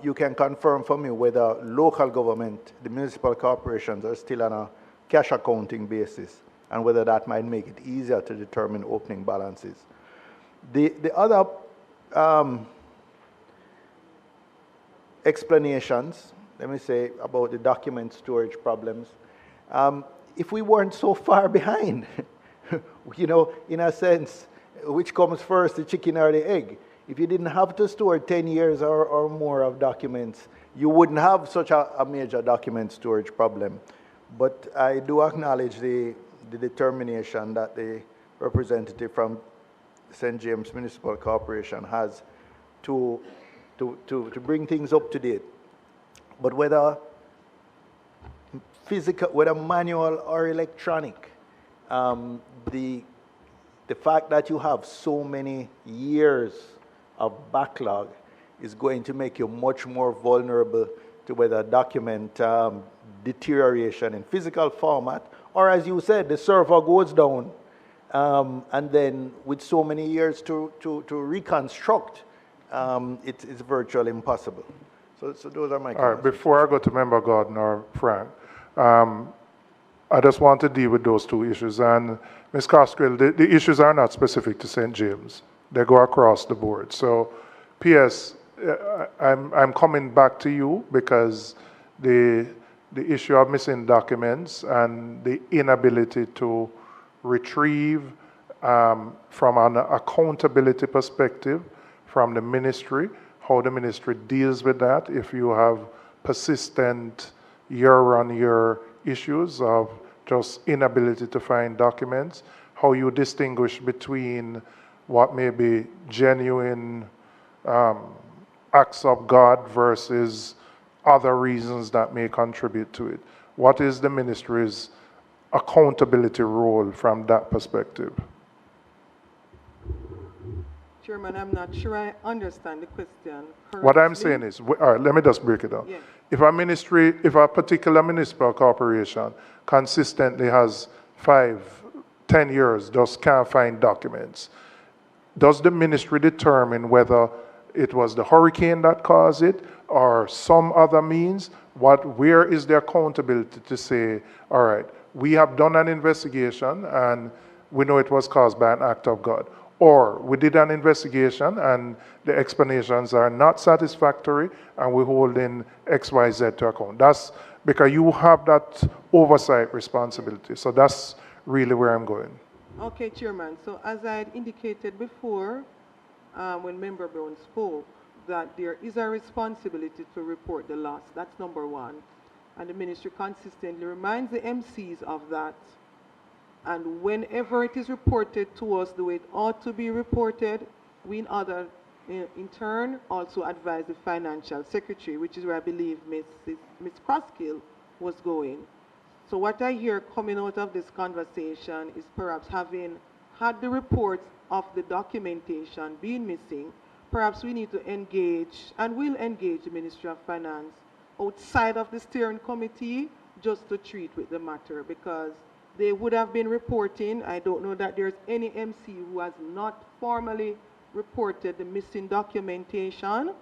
you can confirm for me whether local government, the municipal corporations, are still on a cash accounting basis, and whether that might make it easier to determine opening balances. The other explanations, let me say, about the document storage problems, if we weren't so far behind, you know, in a sense, which comes first, the chicken or the egg? If you didn't have to store 10 years or more of documents, you wouldn't have such a major document storage problem. But I do acknowledge the determination that the representative from St. James Municipal Corporation has to bring things up to date. But whether physical, whether manual or electronic, the fact that you have so many years of backlog is going to make you much more vulnerable to whether document deterioration in physical format, or as you said, the server goes down, and then with so many years to reconstruct, it's virtually impossible. So those are my comments. All right, before I go to Member Gordon or Frank, I just want to deal with those two issues. And Ms. Cosgrave, the issues are not specific to St. James. They go across the board. So, P.S., I'm coming back to you because the issue of missing documents and the inability to retrieve from an accountability perspective from the ministry, how the ministry deals with that if you have persistent year-on-year issues of just inability to find documents, how you distinguish between what may be genuine acts of God versus other reasons that may contribute to it. What is the ministry's accountability role from that perspective? Chairman, I'm not sure I understand the question correctly. What I'm saying is, all right, let me just break it down. Yeah. If a particular municipal corporation consistently has 5, 10 years, just can't find documents, does the ministry determine whether it was the hurricane that caused it or some other means? Where is the accountability to say, all right, we have done an investigation and we know it was caused by an act of God? Or we did an investigation and the explanations are not satisfactory and we hold in XYZ to account. That's because you have that oversight responsibility. So that's really where I'm going. Okay, Chairman. So as I had indicated before, when Member Brown spoke, that there is a responsibility to report the loss. That's number one. And the ministry consistently reminds the MCs of that. And whenever it is reported to us the way it ought to be reported, we in turn also advise the financial secretary, which is where I believe Ms. Croskill was going. So what I hear coming out of this conversation is perhaps having had the reports of the documentation being missing, perhaps we need to engage, and will engage the Ministry of Finance outside of the steering committee just to treat with the matter, because they would have been reporting. I don't know that there's any MC who has not formally reported the missing documentation,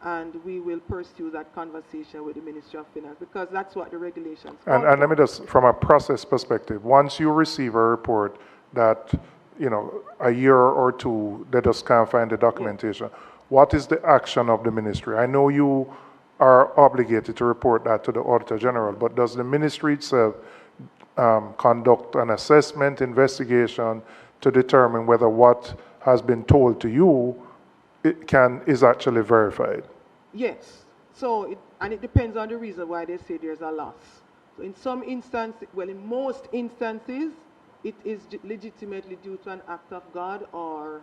and we will pursue that conversation with the Ministry of Finance because that's what the regulations call for. And let me just, from a process perspective, once you receive a report that, you know, a year or two, they just can't find the documentation, what is the action of the ministry? I know you are obligated to report that to the Auditor General, but does the ministry itself conduct an assessment, investigation to determine whether what has been told to you is actually verified? Yes. So, it depends on the reason why they say there's a loss. So in some instances, well, in most instances, it is legitimately due to an act of God or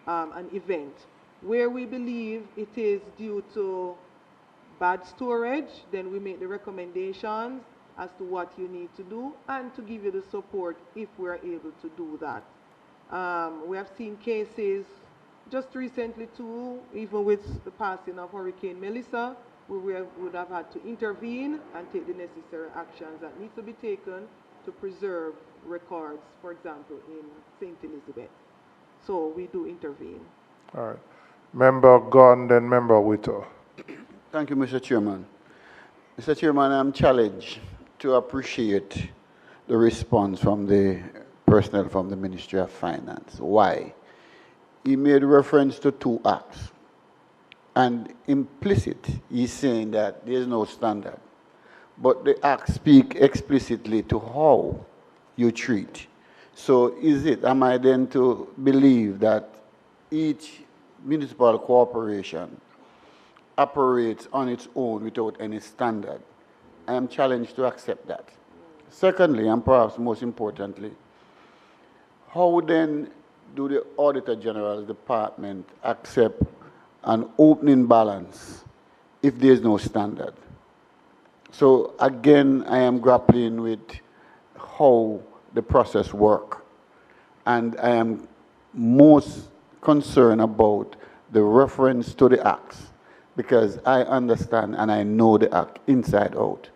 an event. Where we believe it is due to bad storage, then we make the recommendations as to what you need to do and to give you the support if we're able to do that. We have seen cases just recently too, even with the passing of Hurricane Melissa, where we would have had to intervene and take the necessary actions that need to be taken to preserve records, for example, in St. Elizabeth. So we do intervene. All right. Member Gunn, then Member Whittle. Thank you, Mr. Chairman. Mr. Chairman, I'm challenged to appreciate the response from the personnel from the Ministry of Finance. Why? He made reference to 2 acts. And implicit, he's saying that there's no standard. But the acts speak explicitly to how you treat. So am I then to believe that each municipal corporation operates on its own without any standard? I am challenged to accept that. Secondly, and perhaps most importantly, how then do the Auditor General's department accept an opening balance if there's no standard? So again, I am grappling with how the process works. And I am most concerned about the reference to the acts, because I understand and I know the act inside out.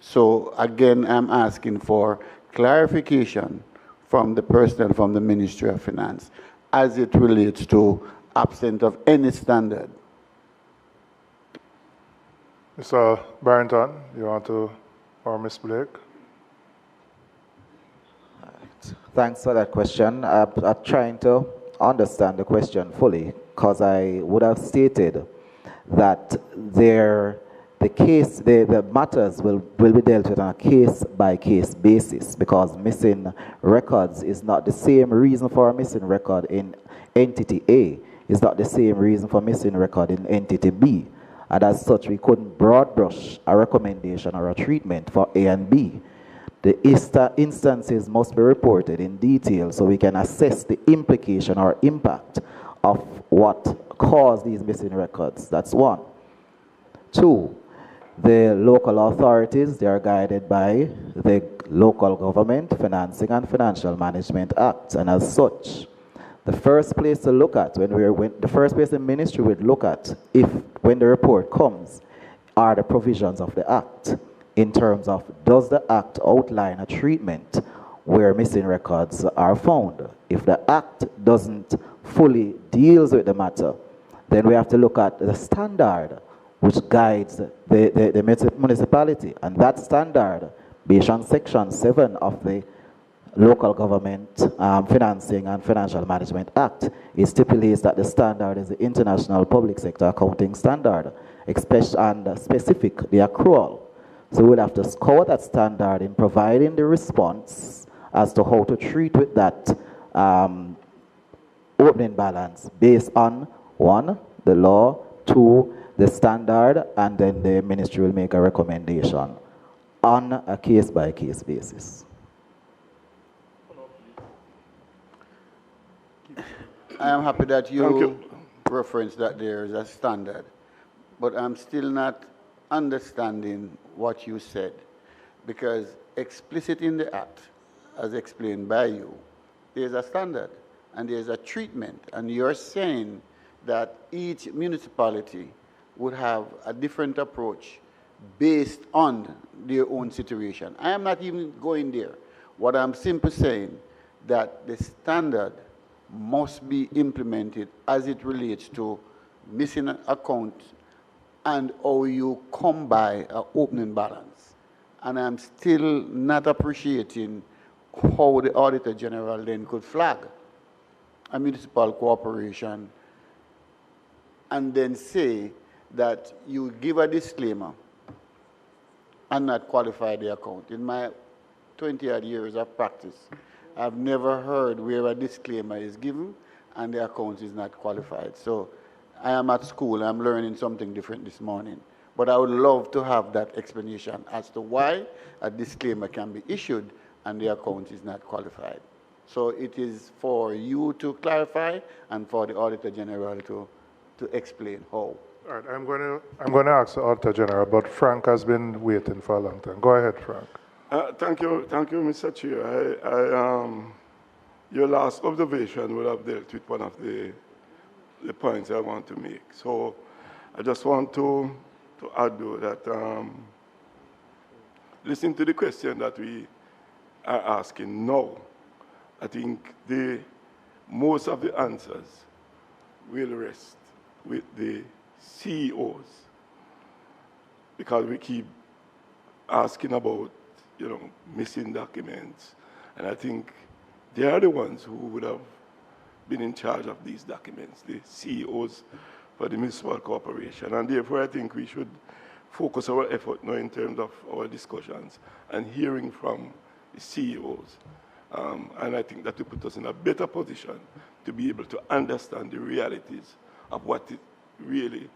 So again, I'm asking for clarification from the personnel from the Ministry of Finance as it relates to absence of any standard. Mr. Barrington, you want to, or Ms. Blake? Thanks for that question. I'm trying to understand the question fully, because I would have stated that the matters will be dealt with on a case-by-case basis, because missing records is not the same reason for a missing record in entity A, is not the same reason for missing record in entity B. And as such, we couldn't broad brush a recommendation or a treatment for A and B. The instances must be reported in detail so we can assess the implication or impact of what caused these missing records. That's one. 2, the local authorities, they are guided by the Local Government Financing and Financial Management Act. And as such, the first place to look at, the first place the ministry would look at when the report comes, are the provisions of the Act, in terms of, does the Act outline a treatment where missing records are found? If the Act doesn't fully deals with the matter, then we have to look at the standard which guides the municipality. And that standard, based on Section 7 of the Local Government Financing and Financial Management Act, it stipulates that the standard is the International Public Sector Accounting Standard, and specific, the accrual. So we'll have to score that standard in providing the response as to how to treat with that opening balance based on 1, the law, 2, the standard, and then the ministry will make a recommendation on a case-by-case basis. I am happy that you referenced that there is a standard, but I'm still not understanding what you said, because explicit in the Act, as explained by you, there's a standard and there's a treatment, and you're saying that each municipality would have a different approach based on their own situation. I am not even going there. What I'm simply saying, that the standard must be implemented as it relates to missing accounts and how you come by an opening balance. And I'm still not appreciating how the Auditor General then could flag a municipal corporation and then say that you give a disclaimer and not qualify the account. In my 20-odd years of practice, I've never heard where a disclaimer is given and the account is not qualified. So I am at school, I'm learning something different this morning. But I would love to have that explanation as to why a disclaimer can be issued and the account is not qualified. So it is for you to clarify and for the Auditor General to to explain how. All right, I'm going to ask the Auditor General, but Frank has been waiting for a long time. Go ahead, Frank. Thank you, Mr. Chair. Your last observation would have dealt with one of the points I want to make. So I just want to add though that listen to the question that we are asking now. I think most of the answers will rest with the CEOs, because we keep asking about, missing documents, and I think they are the ones who would have been in charge of these documents, the CEOs for the municipal corporation, and therefore I think we should focus our effort now in terms of our discussions and hearing from the CEOs, and I think that will put us in a better position to be able to understand the realities of what it really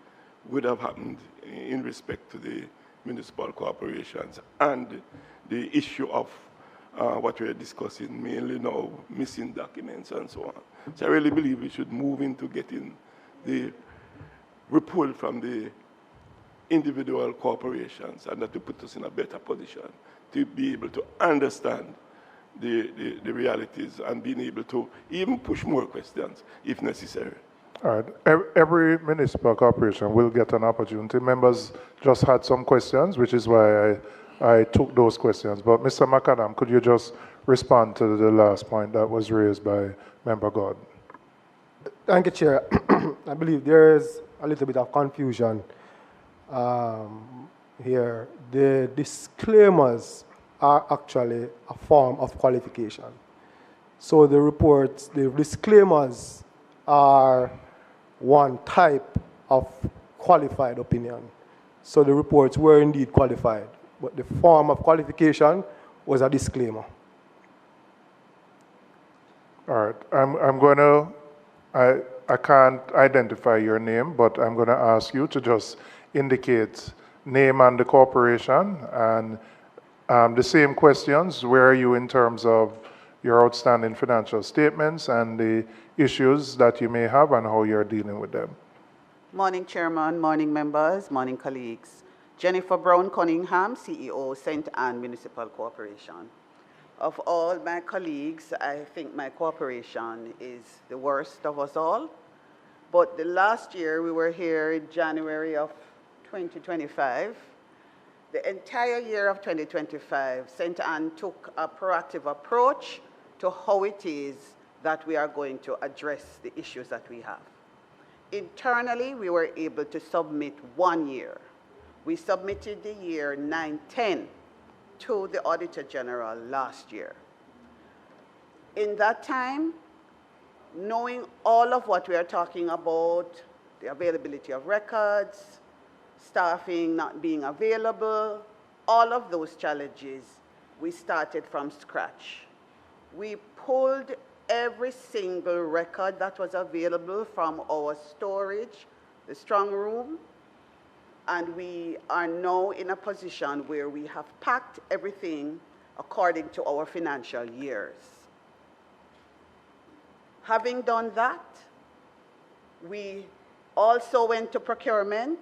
would have happened in respect to the municipal corporations and the issue of what we're discussing, mainly now missing documents and so on. So I really believe we should move into getting the report from the individual corporations, and that will put us in a better position to be able to understand the realities and being able to even push more questions if necessary. All right. Every municipal corporation will get an opportunity. Members just had some questions, which is why I took those questions. But Mr. McAdam, could you just respond to the last point that was raised by Member Gordon? Thank you, Chair. I believe there is a little bit of confusion here. The disclaimers are actually a form of qualification. So the reports, the disclaimers are one type of qualified opinion. So the reports were indeed qualified, but the form of qualification was a disclaimer. All right, I'm going to, I can't identify your name, but I'm going to ask you to just indicate name and the corporation, and the same questions, where are you in terms of your outstanding financial statements and the issues that you may have and how you're dealing with them. Morning, Chairman, morning, members, morning, colleagues. Jennifer Brown Cunningham, CEO, St. Anne Municipal Corporation. Of all my colleagues, I think my corporation is the worst of us all. But the last year, we were here in January of 2025. The entire year of 2025, St. Anne took a proactive approach to how it is that we are going to address the issues that we have. Internally, we were able to submit 1 year. We submitted the year 9-10 to the Auditor General last year. In that time, knowing all of what we are talking about, the availability of records, staffing not being available, all of those challenges, we started from scratch. We pulled every single record that was available from our storage, the strong room, and we are now in a position where we have packed everything according to our financial years. Having done that, we also went to procurement,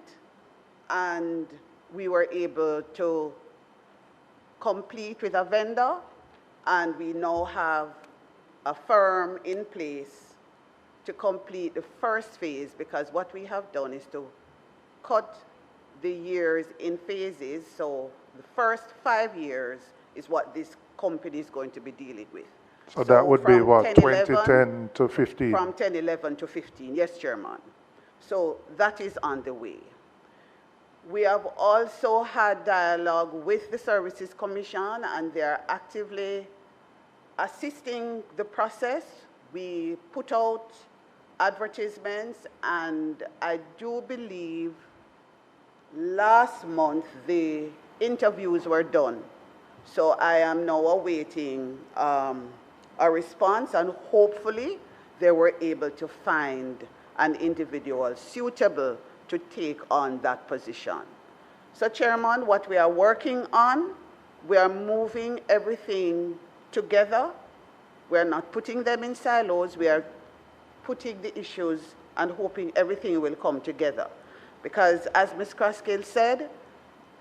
and we were able to complete with a vendor, and we now have a firm in place to complete the first phase, because what we have done is to cut the years in phases. So the first 5 years is what this company is going to be dealing with. So that would be what, 2010 to 15? From 10-11 to 15, yes, Chairman. So that is on the way. We have also had dialogue with the Services Commission, and they are actively assisting the process. We put out advertisements, and I do believe last month the interviews were done. So I am now awaiting a response, and hopefully they were able to find an individual suitable to take on that position. So, Chairman, what we are working on, we are moving everything together. We are not putting them in silos. We are putting the issues and hoping everything will come together. Because as Ms. Kraskill said,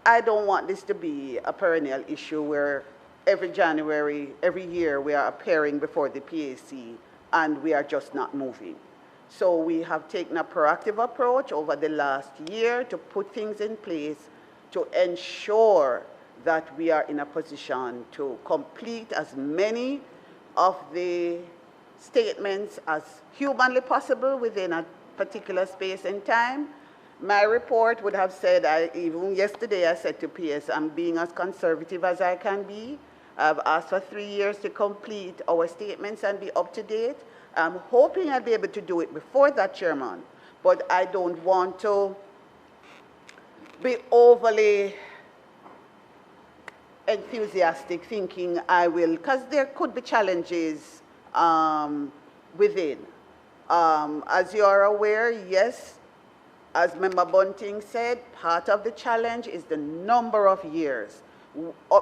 I don't want this to be a perennial issue where every January, every year, we are appearing before the PAC and we are just not moving. So we have taken a proactive approach over the last year to put things in place to ensure that we are in a position to complete as many of the statements as humanly possible within a particular space and time. My report would have said, even yesterday I said to PS, I'm being as conservative as I can be. I've asked for 3 years to complete our statements and be up to date. I'm hoping I'll be able to do it before that, Chairman, but I don't want to be overly enthusiastic thinking I will, because there could be challenges within. As you are aware, yes, as Member Bunting said, part of the challenge is the number of years.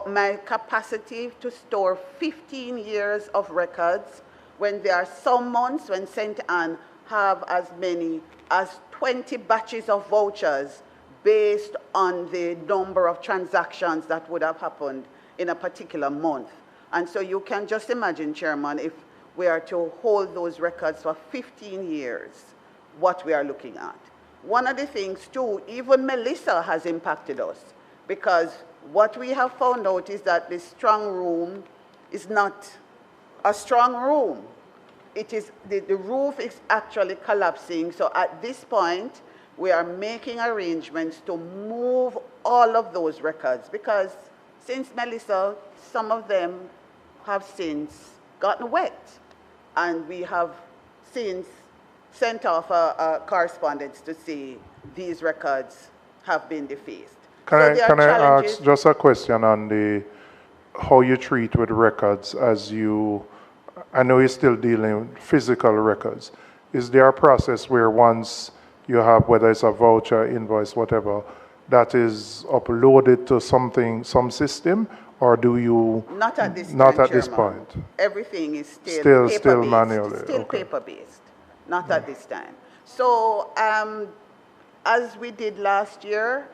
My capacity to store 15 years of records when there are some months when St. Anne have as many as 20 batches of vouchers based on the number of transactions that would have happened in a particular month. And so you can just imagine, Chairman, if we are to hold those records for 15 years, what we are looking at. One of the things, too, even Melissa has impacted us, because what we have found out is that the strong room is not a strong room. It is, the roof is actually collapsing. So at this point, we are making arrangements to move all of those records, because since Melissa, some of them have since gotten wet. And we have since sent off a correspondence to say these records have been defaced. Can I ask just a question on the how you treat with records as you, I know you're still dealing with physical records. Is there a process where once you have, whether it's a voucher, invoice, whatever, that is uploaded to something, some system, or do you? Not at this time, Not at Chairman. this point. Everything is still paper-based. Still manually. It's still okay. paper-based. Not at this time. So as we did last year,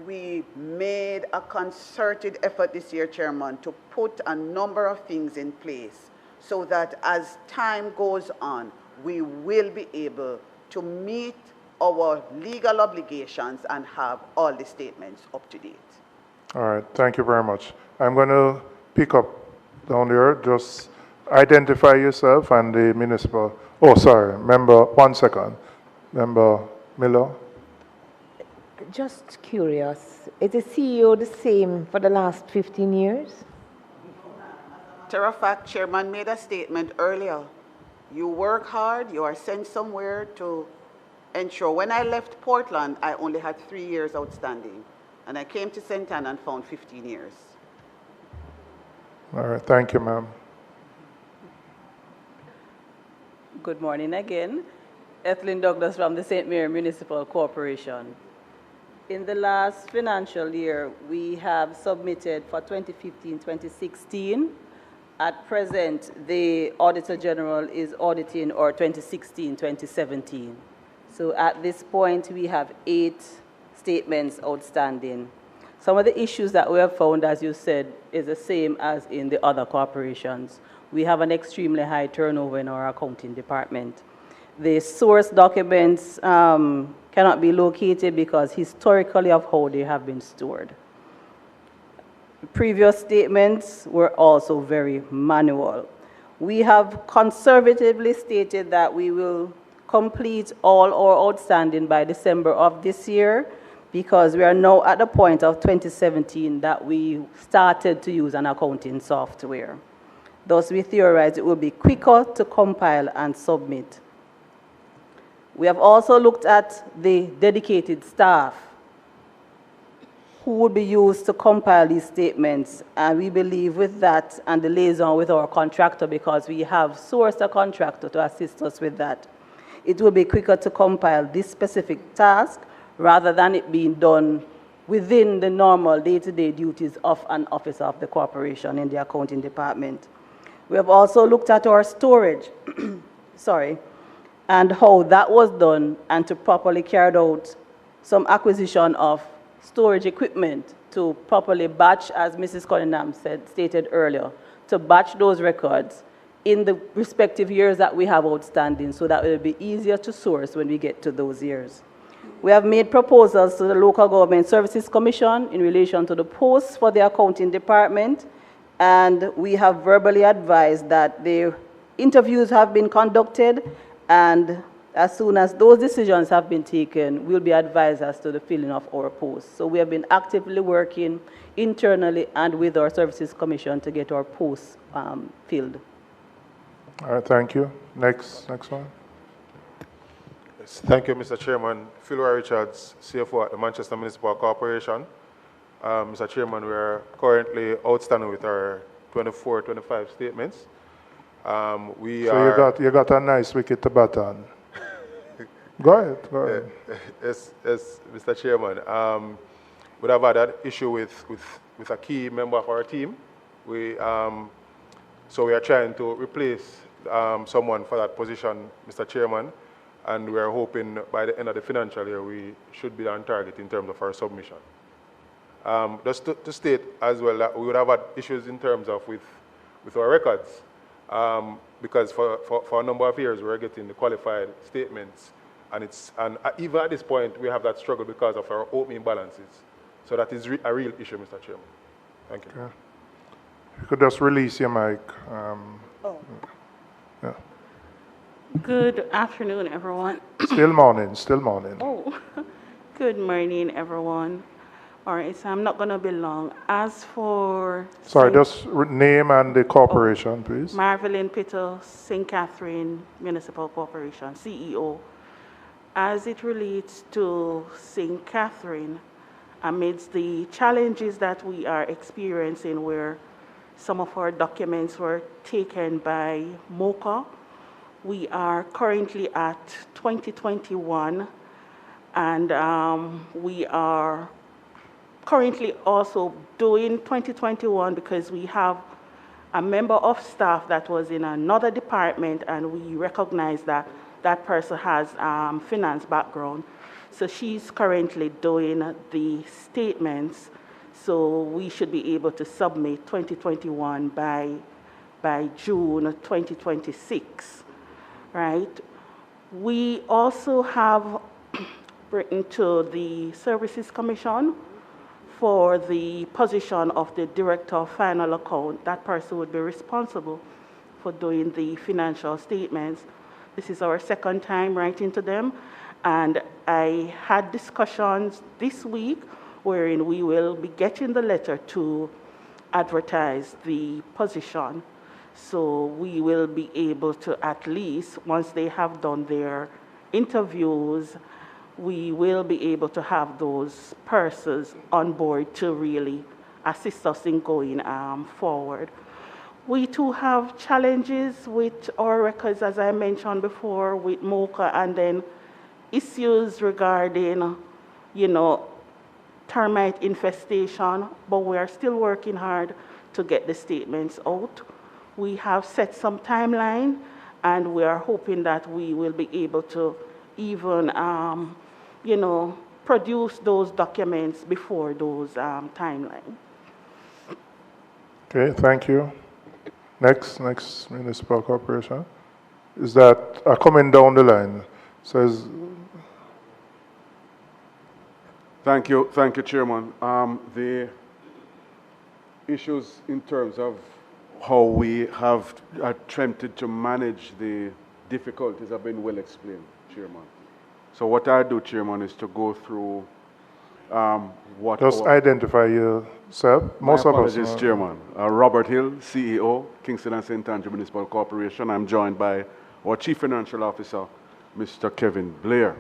we made a concerted effort this year, Chairman, to put a number of things in place so that as time goes on, we will be able to meet our legal obligations and have all the statements up to date. All right, thank you very much. I'm going to pick up down there. Just identify yourself and the municipal. Oh, sorry, member, 1 second. Member Miller. Just curious, is the CEO the same for the last 15 years? Matter of fact, Chairman made a statement earlier. You work hard, you are sent somewhere to ensure. When I left Portland, I only had 3 years outstanding. And I came to St. Anne and found 15 years. All right, thank you, ma'am. Good morning again. Ethelyn Douglas from the St. Mary Municipal Corporation. In the last financial year, we have submitted for 2015-2016. At present, the Auditor General is auditing our 2016-2017. So at this point, we have 8 statements outstanding. Some of the issues that we have found, as you said, is the same as in the other corporations. We have an extremely high turnover in our accounting department. The source documents cannot be located because historically of how they have been stored. Previous statements were also very manual. We have conservatively stated that we will complete all our outstanding by December of this year, because we are now at the point of 2017 that we started to use an accounting software. Thus, we theorize it will be quicker to compile and submit. We have also looked at the dedicated staff who would be used to compile these statements, and we believe with that and the liaison with our contractor, because we have sourced a contractor to assist us with that, it will be quicker to compile this specific task rather than it being done within the normal day-to-day duties of an officer of the corporation in the accounting department. We have also looked at our storage. Sorry. and how that was done, and to properly carry out some acquisition of storage equipment to properly batch, as Mrs. Cunningham stated earlier, to batch those records in the respective years that we have outstanding, so that it will be easier to source when we get to those years. We have made proposals to the Local Government Services Commission in relation to the posts for the accounting department, and we have verbally advised that the interviews have been conducted, and as soon as those decisions have been taken, we'll be advised as to the filling of our posts. So we have been actively working internally and with our Services Commission to get our posts filled. All right, thank you. Next one. Yes, thank you, Mr. Chairman. Philwa Richards, CFO at the Manchester Municipal Corporation. Mr. Chairman, we are currently outstanding with our 24-25 statements. You got a nice wicket to bat on. Go ahead. Yes, Mr. Chairman. We have had an issue with a key member of our team. So we are trying to replace someone for that position, Mr. Chairman, and we are hoping by the end of the financial year we should be on target in terms of our submission. Just to state as well that we would have had issues in terms of with our records, because for a number of years we're getting the qualified statements, and even at this point we have that struggle because of our opening balances. So that is a real issue, Mr. Chairman. Thank you. Okay. You could just release your mic. Yeah. Good afternoon, everyone. Still morning. Oh, good morning, everyone. All right, so I'm not going to be long. As for... Sorry, just name and the corporation, please. Marvelyn Pittle, St. Catherine Municipal Corporation, CEO. As it relates to St. Catherine, amidst the challenges that we are experiencing where some of our documents were taken by MOCA, we are currently at 2021, and we are currently also doing 2021 because we have a member of staff that was in another department, and we recognize that that person has finance background. So she's currently doing the statements, so we should be able to submit 2021 by June 2026, right? We also have written to the Services Commission for the position of the Director of Final Account. That person would be responsible for doing the financial statements. This is our second time writing to them, and I had discussions this week wherein we will be getting the letter to advertise the position. So we will be able to, at least once they have done their interviews, we will be able to have those persons on board to really assist us in going forward. We too have challenges with our records, as I mentioned before, with MOCA, and then issues regarding, termite infestation, but we are still working hard to get the statements out. We have set some timeline, and we are hoping that we will be able to even, produce those documents before those timelines. Okay, thank you. Next municipal corporation. Is that coming down the line? Says. Thank you, Chairman. The issues in terms of how we have attempted to manage the difficulties have been well explained, Chairman. So what I do, Chairman, is to go through what... Just identify yourself. Most of us... Apologies, Chairman. Robert Hill, CEO, Kingston St Municipal Corporation. I'm joined by our Chief Financial Officer, Mr. Kevin Blair.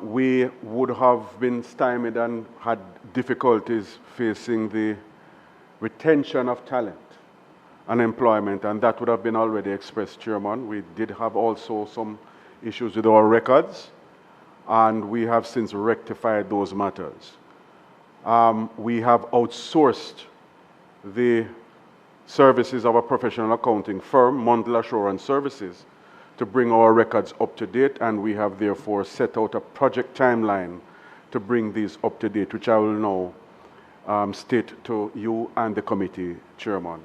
We would have been stymied and had difficulties facing the retention of talent and employment, and that would have been already expressed, Chairman. We did have also some issues with our records, and we have since rectified those matters. We have outsourced the services of a professional accounting firm, Mundell Assurance Services, to bring our records up to date, and we have therefore set out a project timeline to bring these up to date, which I will now state to you and the committee chairman.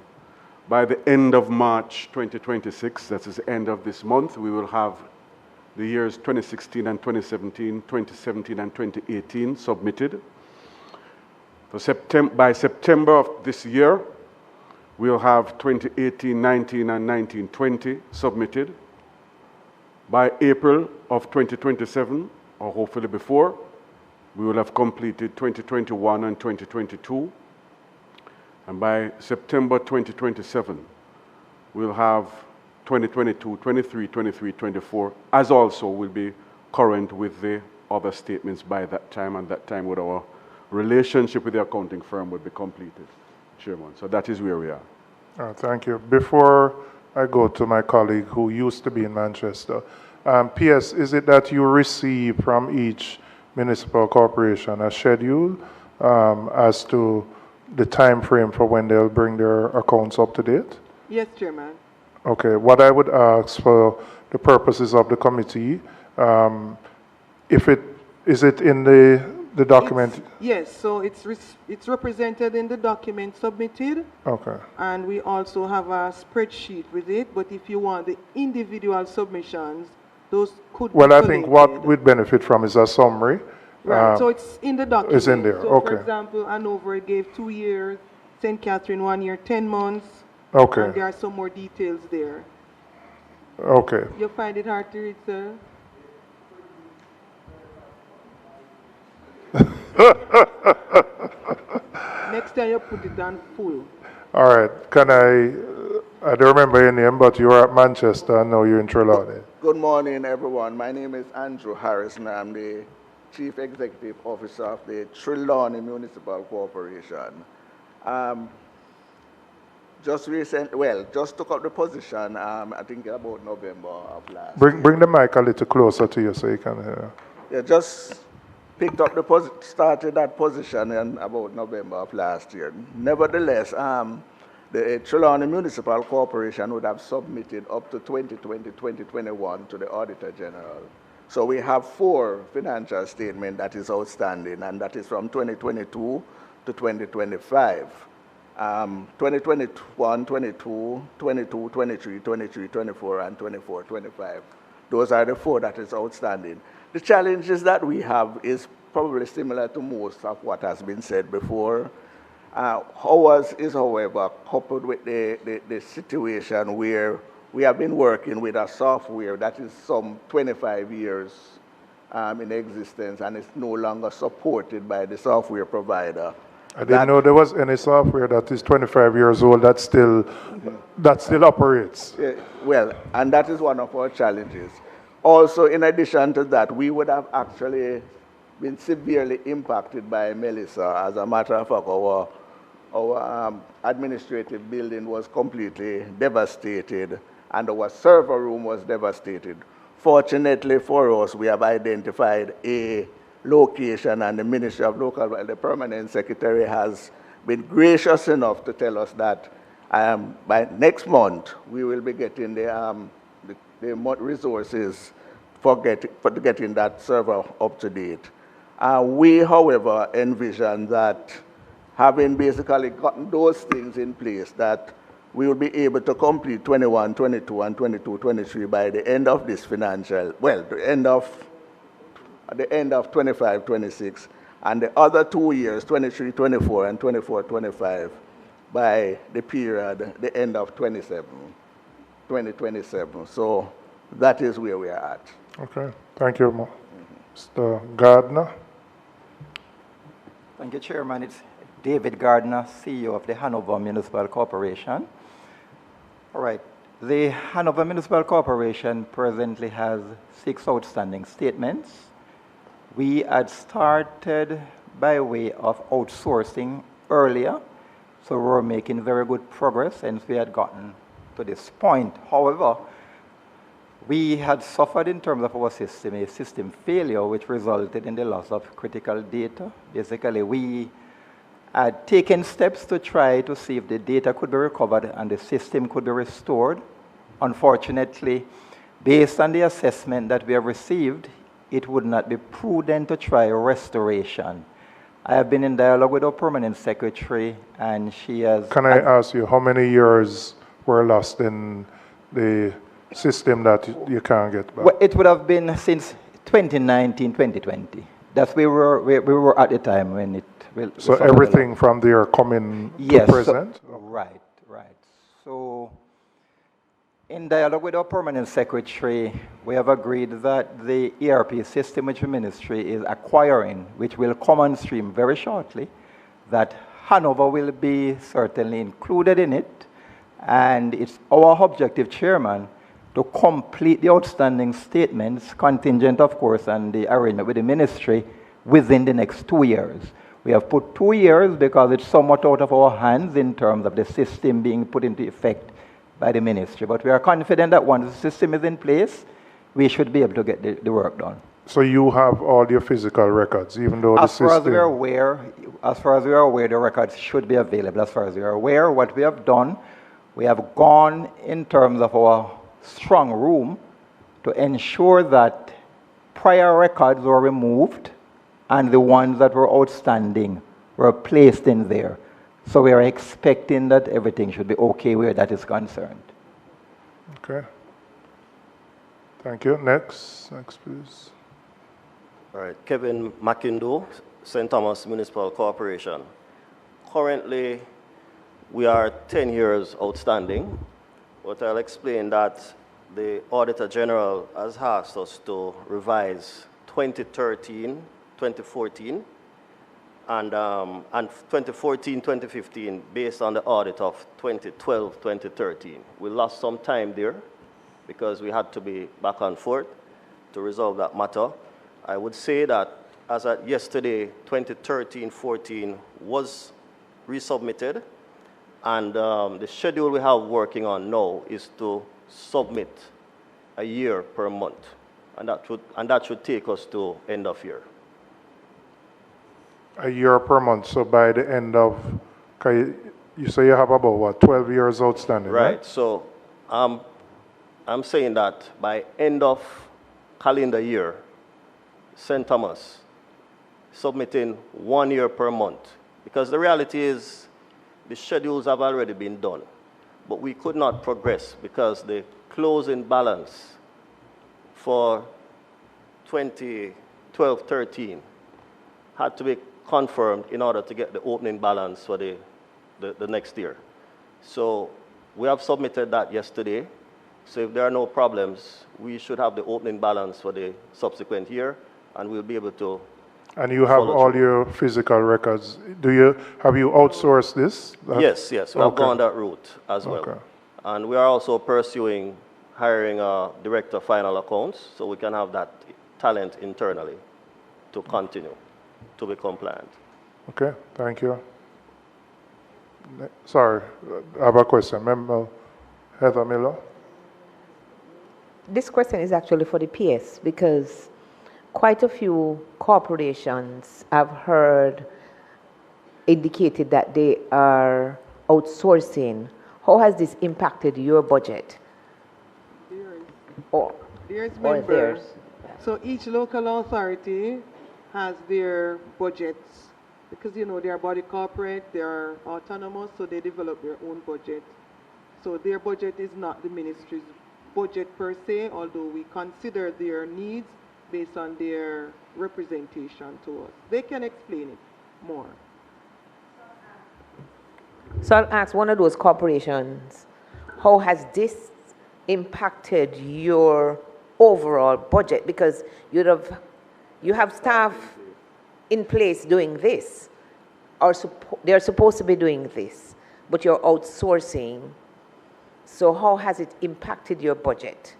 By the end of March 2026, that is the end of this month, we will have the years 2016 and 2017, 2017 and 2018 submitted. By September of this year, we'll have 2018, 19 and 19, 20 submitted. By April of 2027, or hopefully before, we will have completed 2021 and 2022. And by September 2027, we'll have 2022, 23, 23, 24, as also will be current with the other statements by that time, and that time with our relationship with the accounting firm would be completed, Chairman. So that is where we are. Thank you. Before I go to my colleague who used to be in Manchester, PS, is it that you receive from each municipal corporation a schedule as to the time frame for when they'll bring their accounts up to date? Yes, Chairman. Okay. What I would ask for the purposes of the committee, is it in the document? Yes, so it's represented in the document submitted. Okay. And we also have a spreadsheet with it, but if you want the individual submissions, those could be Well, I think what collated. we'd benefit from is a summary. Right, so it's in the document. It's in there, so okay. For example, Hanover gave 2 years, St. Catherine 1 year, 10 months. Okay. And there are some more details there. Okay. You find it hard to read, sir? Next time you put it on full. All right. I don't remember your name, but you're at Manchester. I know you're in Trelawny. Good morning, everyone. My name is Andrew Harris, and I'm the Chief Executive Officer of the Trelawny Municipal Corporation. Just took up the position, I think about November of last year. Bring the mic a little closer to you so you can hear. Yeah, just picked up started that position in about November of last year. Nevertheless, the Trelawny Municipal Corporation would have submitted up to 2020, 2021 to the Auditor General. So we have 4 financial statements that is outstanding, and that is from 2022 to 2025. 2021, 22, 22, 23, 23, 24, and 24, 25. Those are the 4 that is outstanding. The challenges that we have is probably similar to most of what has been said before. Ours is, however, coupled with the situation where we have been working with a software that is some 25 years in existence, and it's no longer supported by the software provider. I didn't know there was any software that is 25 years old that still operates. Well, and that is one of our challenges. Also, in addition to that, we would have actually been severely impacted by Melissa. As a matter of fact, our administrative building was completely devastated, and our server room was devastated. Fortunately for us, we have identified a location, and the Ministry of Local, the permanent secretary has been gracious enough to tell us that by next month we will be getting the resources for getting that server up to date. We, however, envision that having basically gotten those things in place, that we will be able to complete 21, 22, and 22, 23 by the end of this financial, well, at the end of 25, 26, and the other 2 years, 23, 24, and 24, 25, by the period, the end of 2027. So that is where we are at. Okay, thank you, Mr. Gardner. Thank you, Chairman. It's David Gardner, CEO of the Hanover Municipal Corporation. All right, the Hanover Municipal Corporation presently has 6 outstanding statements. We had started by way of outsourcing earlier, so we were making very good progress since we had gotten to this point. However, we had suffered in terms of our system, a system failure, which resulted in the loss of critical data. Basically, we had taken steps to try to see if the data could be recovered and the system could be restored. Unfortunately, Based on the assessment that we have received, it would not be prudent to try restoration. I have been in dialogue with our permanent secretary, and she has... Can I ask you, how many years were lost in the system that you can't get back? Well, it would have been since 2019, 2020. That's where we were at the time when it... So everything from there coming yes, to present? So, right. So, in dialogue with our permanent secretary, we have agreed that the ERP system which the ministry is acquiring, which will come on stream very shortly, that Hanover will be certainly included in it, and it's our objective, Chairman, to complete the outstanding statements, contingent, of course, on the arrangement with the ministry within the next 2 years. We have put 2 years because it's somewhat out of our hands in terms of the system being put into effect by the ministry. But we are confident that once the system is in place, we should be able to get the work done. So you have all your physical records, even though the system... As far as we are aware, the records should be available. As far as we are aware, what we have done, we have gone in terms of our strong room to ensure that prior records were removed and the ones that were outstanding were placed in there. So we are expecting that everything should be okay where that is concerned. Okay. Thank you. Next, please. All right, Kevin McIndo, St. Thomas Municipal Corporation. Currently, we are 10 years outstanding, but I'll explain that the Auditor General has asked us to revise 2013, 2014, and 2014, 2015 based on the audit of 2012, 2013. We lost some time there because we had to be back and forth to resolve that matter. I would say that as at yesterday, 2013-14 was resubmitted, and the schedule we have working on now is to submit a year per month, and that should take us to end of year. A year per month, so by the end of, you say you have about, what, 12 years outstanding, right? So I'm saying that by end of calendar year, St. Thomas submitting 1 year per month, because the reality is the schedules have already been done, but we could not progress because the closing balance for 2012-13 had to be confirmed in order to get the opening balance for the next year. So we have submitted that yesterday. So if there are no problems, we should have the opening balance for the subsequent year, and we'll be able to. And you have all your physical records. Have you outsourced this? Yes. We have gone that route as well. Okay. And we are also pursuing hiring a director of final accounts so we can have that talent internally to continue to be compliant. Okay, thank you. Sorry, I have a question. Member Heather Miller. This question is actually for the PS because quite a few corporations I've heard indicated that they are outsourcing. How has this impacted your budget? Theirs members. So each local authority has their budgets because, you know, they are body corporate, they are autonomous, so they develop their own budget. So their budget is not the ministry's budget per se, although we consider their needs based on their representation to us. They can explain it more. So I'll ask one of those corporations, how has this impacted your overall budget? Because you have staff in place doing this, or they're supposed to be doing this, but you're outsourcing. So how has it impacted your budget?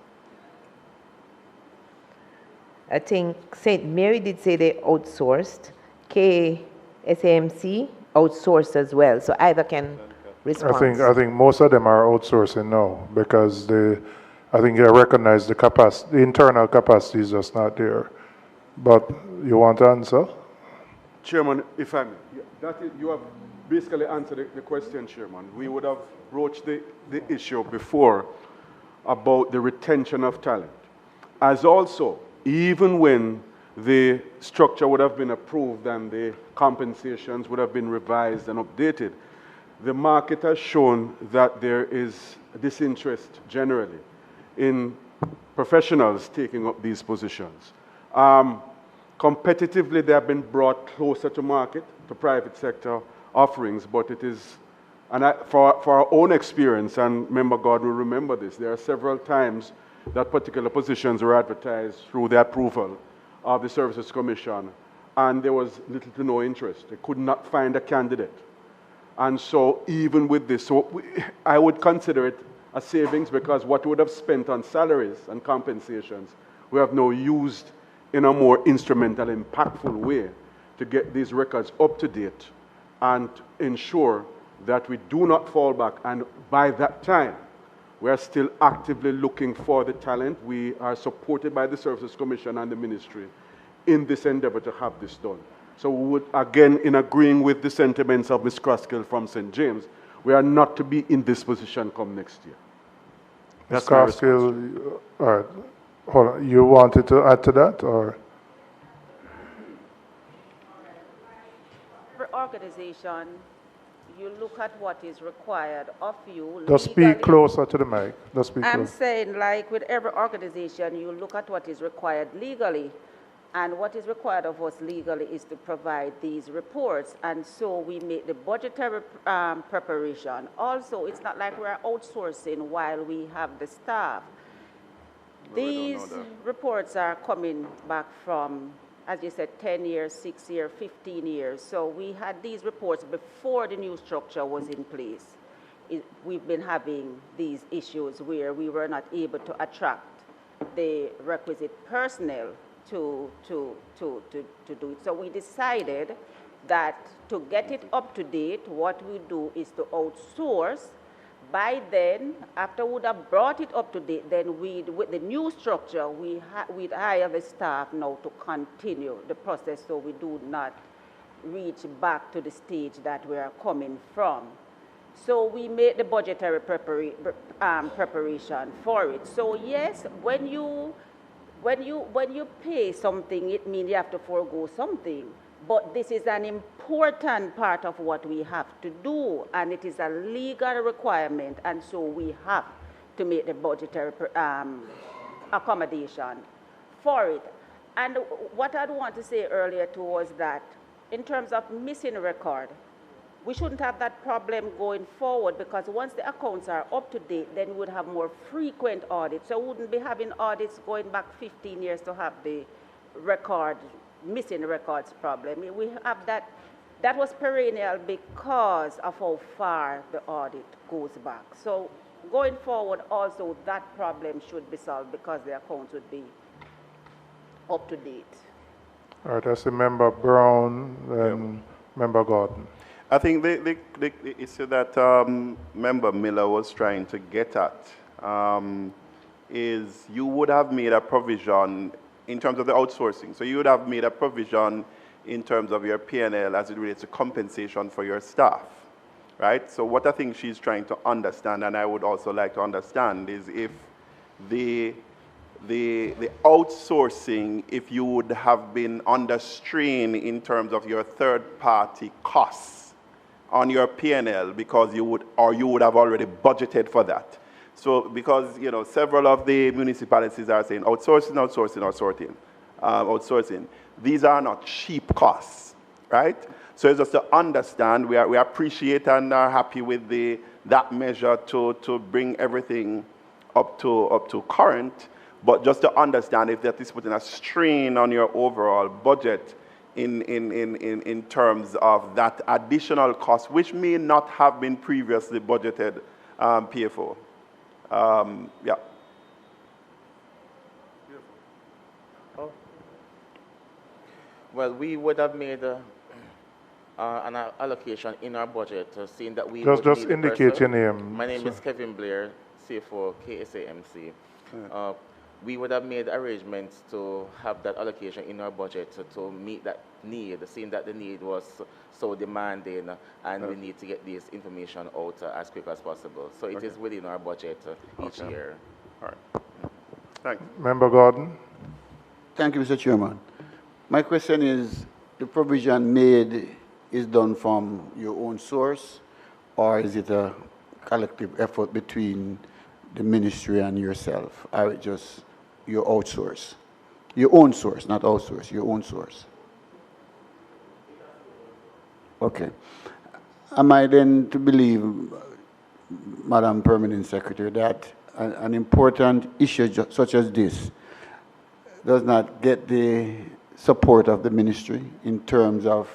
I think St. Mary did say they outsourced. KSAMC outsourced as well. So either can respond. I think most of them are outsourcing now because I think they recognize the capacity, the internal capacity is just not there. But you want to answer? Chairman, if I may, you have basically answered the question, Chairman. We would have broached the issue before about the retention of talent. As also, even when the structure would have been approved and the compensations would have been revised and updated, the market has shown that there is disinterest generally in professionals taking up these positions. Competitively, they have been brought closer to market, to private sector offerings, but it is, and for our own experience, and Member God will remember this, there are several times that particular positions were advertised through the approval of the Services Commission, and there was little to no interest. They could not find a candidate. And so even with this, I would consider it a savings, because what we would have spent on salaries and compensations, we have now used in a more instrumental, impactful way to get these records up to date and ensure that we do not fall back. And by that time, we are still actively looking for the talent. We are supported by the Services Commission and the Ministry in this endeavor to have this done. So we would, again, in agreeing with the sentiments of Ms. Croskill from St. James, we are not to be in this position come next year. Ms. Croskill, all right, hold on. You wanted to add to that, or? For organization, you look at what is required of you. Just speak closer to the mic. Just speak I'm closer. saying, like with every organization, you look at what is required legally. And what is required of us legally is to provide these reports. And so we make the budgetary preparation. Also, it's not like we're outsourcing while we have the staff. These reports are coming back from, as you said, 10 years, 6 years, 15 years. So we had these reports before the new structure was in place. We've been having these issues where we were not able to attract the requisite personnel to do it. So we decided that to get it up to date, what we do is to outsource. By then, after we would have brought it up to date, then with the new structure, we'd hire the staff now to continue the process so we do not reach back to the stage that we are coming from. So we made the budgetary preparation for it. So yes, when you pay something, it means you have to forego something. But this is an important part of what we have to do, and it is a legal requirement, and so we have to make the budgetary accommodation for it. And what I'd want to say earlier too was that in terms of missing record, we shouldn't have that problem going forward, because once the accounts are up to date, then we would have more frequent audits. So we wouldn't be having audits going back 15 years to have the missing records problem. We have that. That was perennial because of how far the audit goes back. So going forward, also that problem should be solved because the accounts would be up to date. All right, that's the Member Brown and Member Gordon. I think the issue that Member Miller was trying to get at is you would have made a provision in terms of the outsourcing. So you would have made a provision in terms of your P&L as it relates to compensation for your staff, right? So what I think she's trying to understand, and I would also like to understand, is if the outsourcing, if you would have been under strain in terms of your third-party costs on your P&L, because you would have already budgeted for that. So because, several of the municipalities are saying outsourcing. These are not cheap costs, right? So it's just to understand, we appreciate and are happy with that measure to bring everything up to current, but just to understand if that is putting a strain on your overall budget in terms of that additional cost, which may not have been previously budgeted PFO. Yeah. Well, we would have made an allocation in our budget, seeing that we just indicate your name. My name is Kevin Blair, CFO, KSAMC. We would have made arrangements to have that allocation in our budget to meet that need, seeing that the need was so demanding, and we need to get this information out as quick as possible. So it is within our budget each year. All right. Thanks. Member Gordon. Thank you, Mr. Chairman. My question is, the provision made is done from your own source, or is it a collective effort between the ministry and yourself, or just your outsource? Your own source, not outsource, your own source. Okay. Am I then to believe, Madam Permanent Secretary, that an important issue such as this does not get the support of the ministry in terms of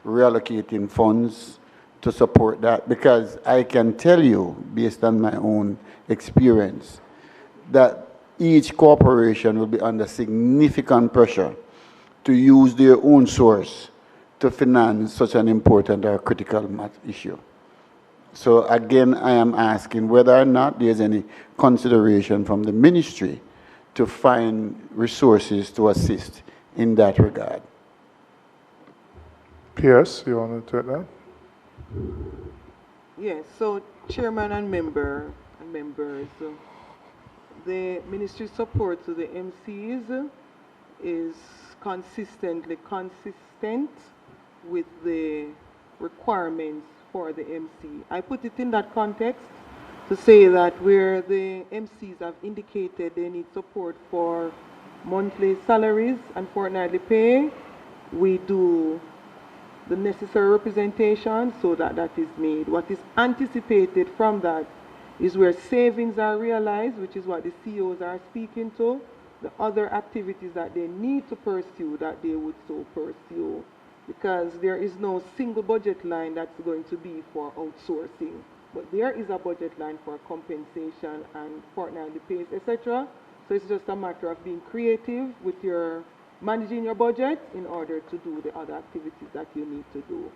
reallocating funds to support that? Because I can tell you, based on my own experience, that each corporation will be under significant pressure to use their own source to finance such an important or critical issue. So again, I am asking whether or not there's any consideration from the ministry to find resources to assist in that regard. Pierce, you want to take that? Yes, so Chairman and members, the ministry support to the MCs is consistently consistent with the requirements for the MC. I put it in that context to say that where the MCs have indicated they need support for monthly salaries and fortnightly pay, we do the necessary representation so that that is made. What is anticipated from that is where savings are realized, which is what the CEOs are speaking to, the other activities that they need to pursue, that they would so pursue, because there is no single budget line that's going to be for outsourcing. But there is a budget line for compensation and fortnightly pays, etc. So it's just a matter of being creative with your managing your budget in order to do the other activities that you need to do.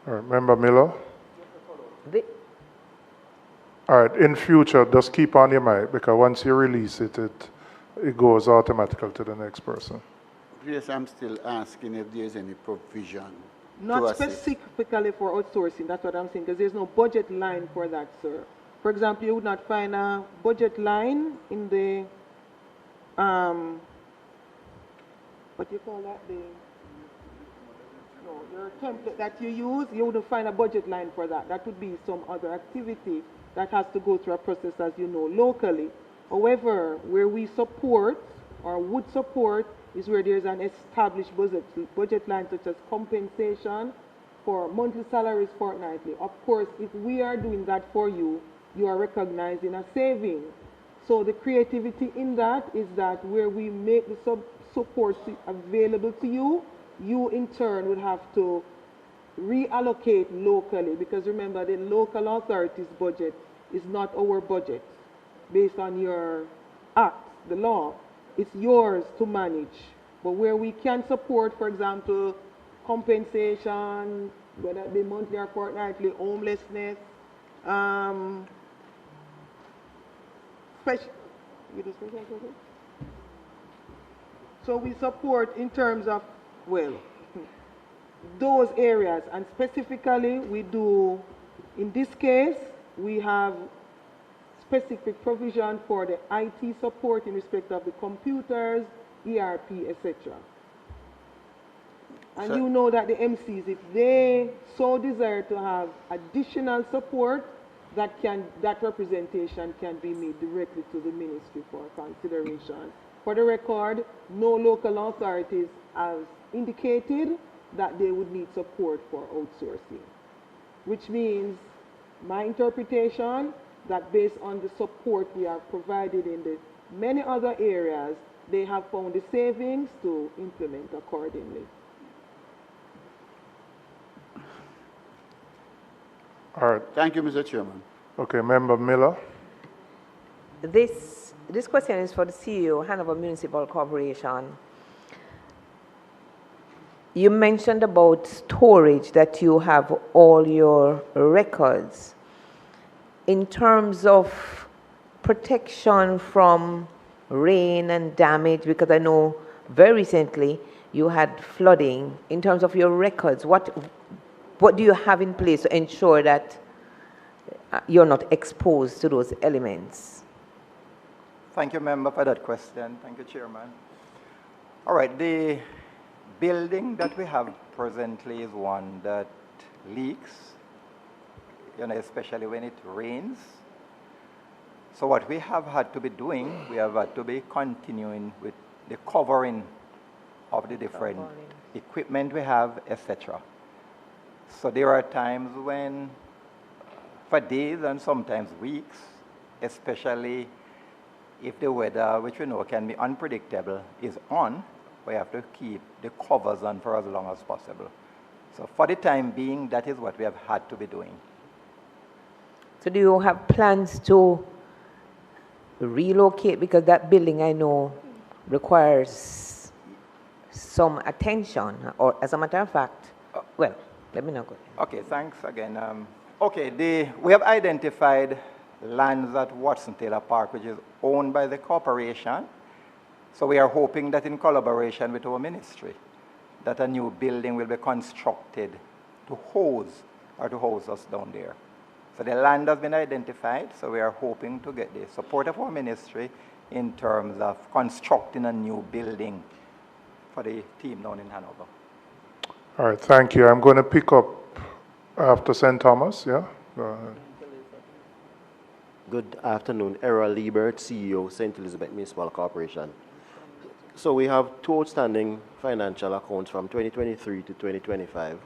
All right, Member Miller. All right, in future, just keep on your mic, because once you release it, it goes automatically to the next person. Yes, I'm still asking if there's any provision. Not specifically for outsourcing, that's what I'm saying, because there's no budget line for that, sir. For example, you would not find a budget line in the, what do you call that? Your template that you use, you wouldn't find a budget line for that. That would be some other activity that has to go through a process, as you know, locally. However, where we support or would support is where there's an established budget line, such as compensation for monthly salaries fortnightly. Of course, if we are doing that for you, you are recognizing a saving. So the creativity in that is that where we make the support available to you, you in turn would have to reallocate locally, because remember, the local authority's budget is not our budget based on your act, the law. It's yours to manage. But where we can support, for example, compensation, whether it be monthly or fortnightly, homelessness, so we support in terms of, well, those areas, and specifically we do, in this case, we have specific provision for the IT support in respect of the computers, ERP, etc. And you know that the MCs, if they so desire to have additional support, that representation can be made directly to the ministry for consideration. For the record, no local authorities have indicated that they would need support for outsourcing, which means my interpretation that based on the support we have provided in the many other areas, they have found the savings to implement accordingly. All right. Thank you, Mr. Chairman. Okay, Member Miller. This question is for the CEO, Hanover Municipal Corporation. You mentioned about storage, that you have all your records. In terms of protection from rain and damage, because I know very recently you had flooding, in terms of your records, what do you have in place to ensure that you're not exposed to those elements? Thank you, member, for that question. Thank you, Chairman. All right, the building that we have presently is one that leaks, especially when it rains. So what we have had to be doing, we have had to be continuing with the covering of the different equipment we have, etc. So there are times when, for days and sometimes weeks, especially if the weather, which we know can be unpredictable, is on, we have to keep the covers on for as long as possible. So for the time being, that is what we have had to be doing. So do you have plans to relocate? Because that building, I know, requires some attention, or as a matter of fact, well, let me not go. Okay, thanks again. We have identified lands at Watson Taylor Park, which is owned by the corporation. So we are hoping that in collaboration with our ministry, that a new building will be constructed to house us down there. So the land has been identified, so we are hoping to get the support of our ministry in terms of constructing a new building for the team down in Hanover. All right, thank you. I'm going to pick up after St. Thomas, yeah? Go ahead. Good afternoon. Errol Liebert, CEO, St. Elizabeth Municipal Corporation. So we have two outstanding financial accounts from 2023 to 2025.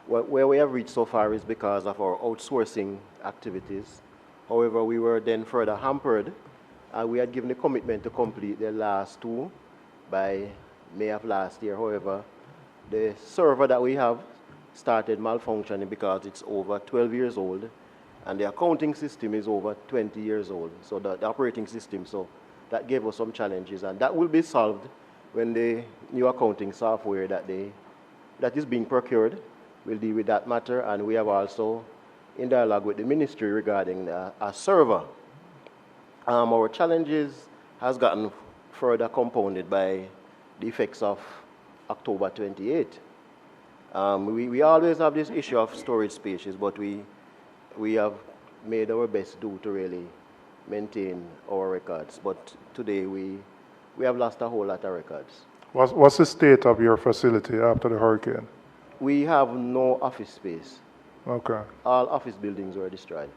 Where we have reached so far is because of our outsourcing activities. However, we were then further hampered. We had given a commitment to complete the last two by May of last year. However, the server that we have started malfunctioning because it's over 12 years old, and the accounting system is over 20 years old, so the operating system. So that gave us some challenges, and that will be solved when the new accounting software that is being procured will deal with that matter. And we have also in dialogue with the ministry regarding a server. Our challenges has gotten further compounded by the effects of October 28. We always have this issue of storage spaces, but we have made our best to really maintain our records. But today we have lost a whole lot of records. What's the state of your facility after the hurricane? We have no office space. Okay. All office buildings were destroyed.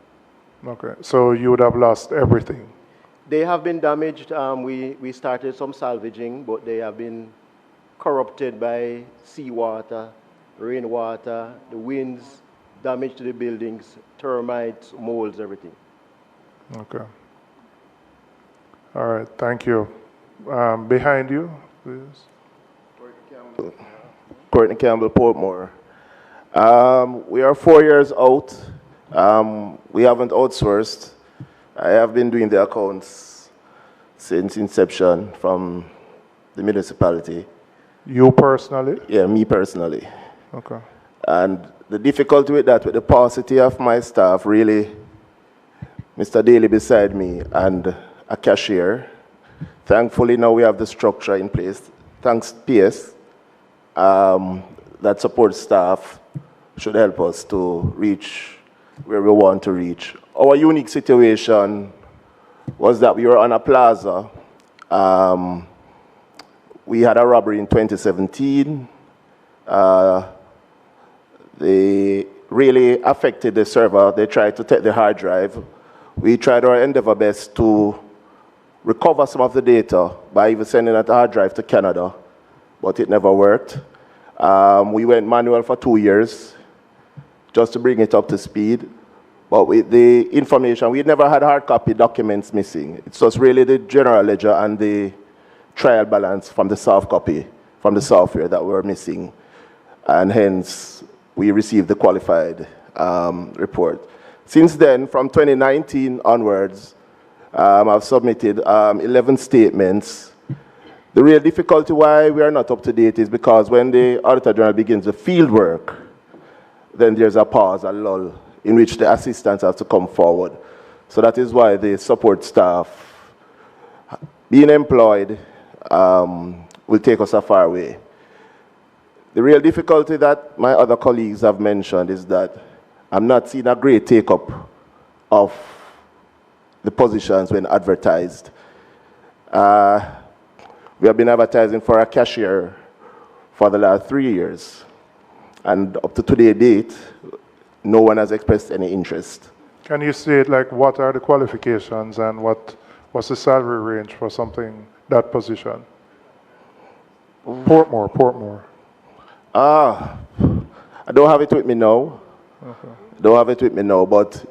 Okay, so you would have lost everything? They have been damaged. We started some salvaging, but they have been corrupted by seawater, rainwater, the winds, damage to the buildings, termites, molds, everything. Okay. All right, thank you. Behind you, please. Courtney Campbell, Portmore. We are 4 years out. We haven't outsourced. I have been doing the accounts since inception from the municipality. You personally? Yeah, me personally. Okay. And the difficulty with that, with the paucity of my staff, really, Mr. Daly beside me and a cashier. Thankfully, now we have the structure in place. Thanks, PS. That support staff should help us to reach where we want to reach. Our unique situation was that we were on a plaza. We had a robbery in 2017. They really affected the server. They tried to take the hard drive. We tried our endeavor best to recover some of the data by even sending that hard drive to Canada, but it never worked. We went manual for 2 years just to bring it up to speed. But with the information, we never had hard copy documents missing. It's just really the general ledger and the trial balance from the soft copy, from the software that were missing. And hence, we received the qualified report. Since then, from 2019 onwards, I've submitted 11 statements. The real difficulty why we are not up to date is because when the Auditor General begins the field work, then there's a pause, a lull, in which the assistants have to come forward. So that is why the support staff being employed will take us a far way. The real difficulty that my other colleagues have mentioned is that I'm not seeing a great take-up of the positions when advertised. We have been advertising for a cashier for the last 3 years. And up to today's date, no one has expressed any interest. Can you state, like, what are the qualifications and what's the salary range for something, that position? Portmore. I don't have it with me now. Okay. Don't have it with me now, but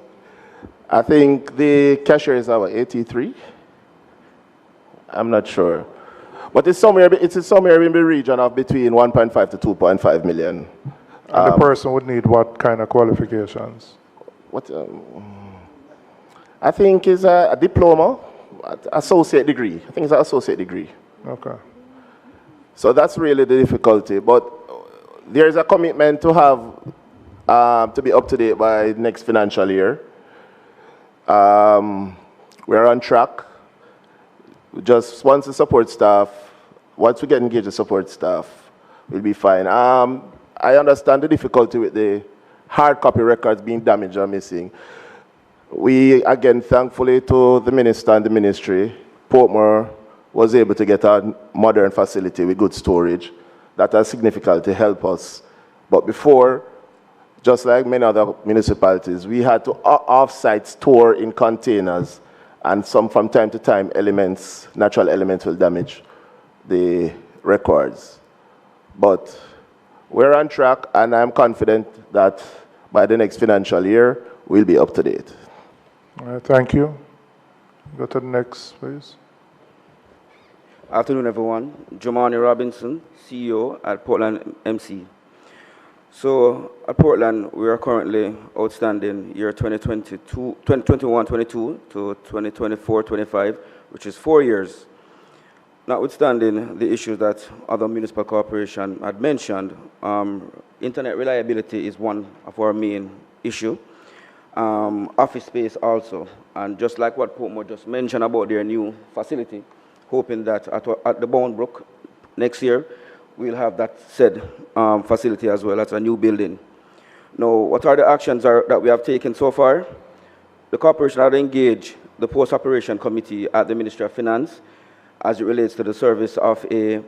I think the cashier is our 83. I'm not sure. But it's somewhere in the region of between 1.5 to 2.5 million. And the person would need what kind of qualifications? I think it's a diploma, associate degree. I think it's an associate degree. Okay. So that's really the difficulty. But there is a commitment to have, to be up to date by next financial year. We're on track. Just once the support staff, once we get engaged with support staff, we'll be fine. I understand the difficulty with the hard copy records being damaged or missing. We, again, thankfully to the minister and the ministry, Portmore was able to get a modern facility with good storage. That has significantly helped us. But before, just like many other municipalities, we had to off-site store in containers, and from time to time, natural elements will damage the records. But we're on track, and I'm confident that by the next financial year, we'll be up to date. All right, thank you. Go to the next, please. Afternoon, everyone. Jamani Robinson, CEO at Portland MC. So at Portland, we are currently outstanding year 2021-22 to 2024-25, which is 4 years. Notwithstanding the issues that other municipal corporations had mentioned, internet reliability is one of our main issues. Office space also, and just like what Portmore just mentioned about their new facility, hoping that at the Bound Brook next year, we'll have that said facility as well as a new building. Now, what are the actions that we have taken so far? The corporation had engaged the post-operation committee at the Ministry of Finance as it relates to the service of a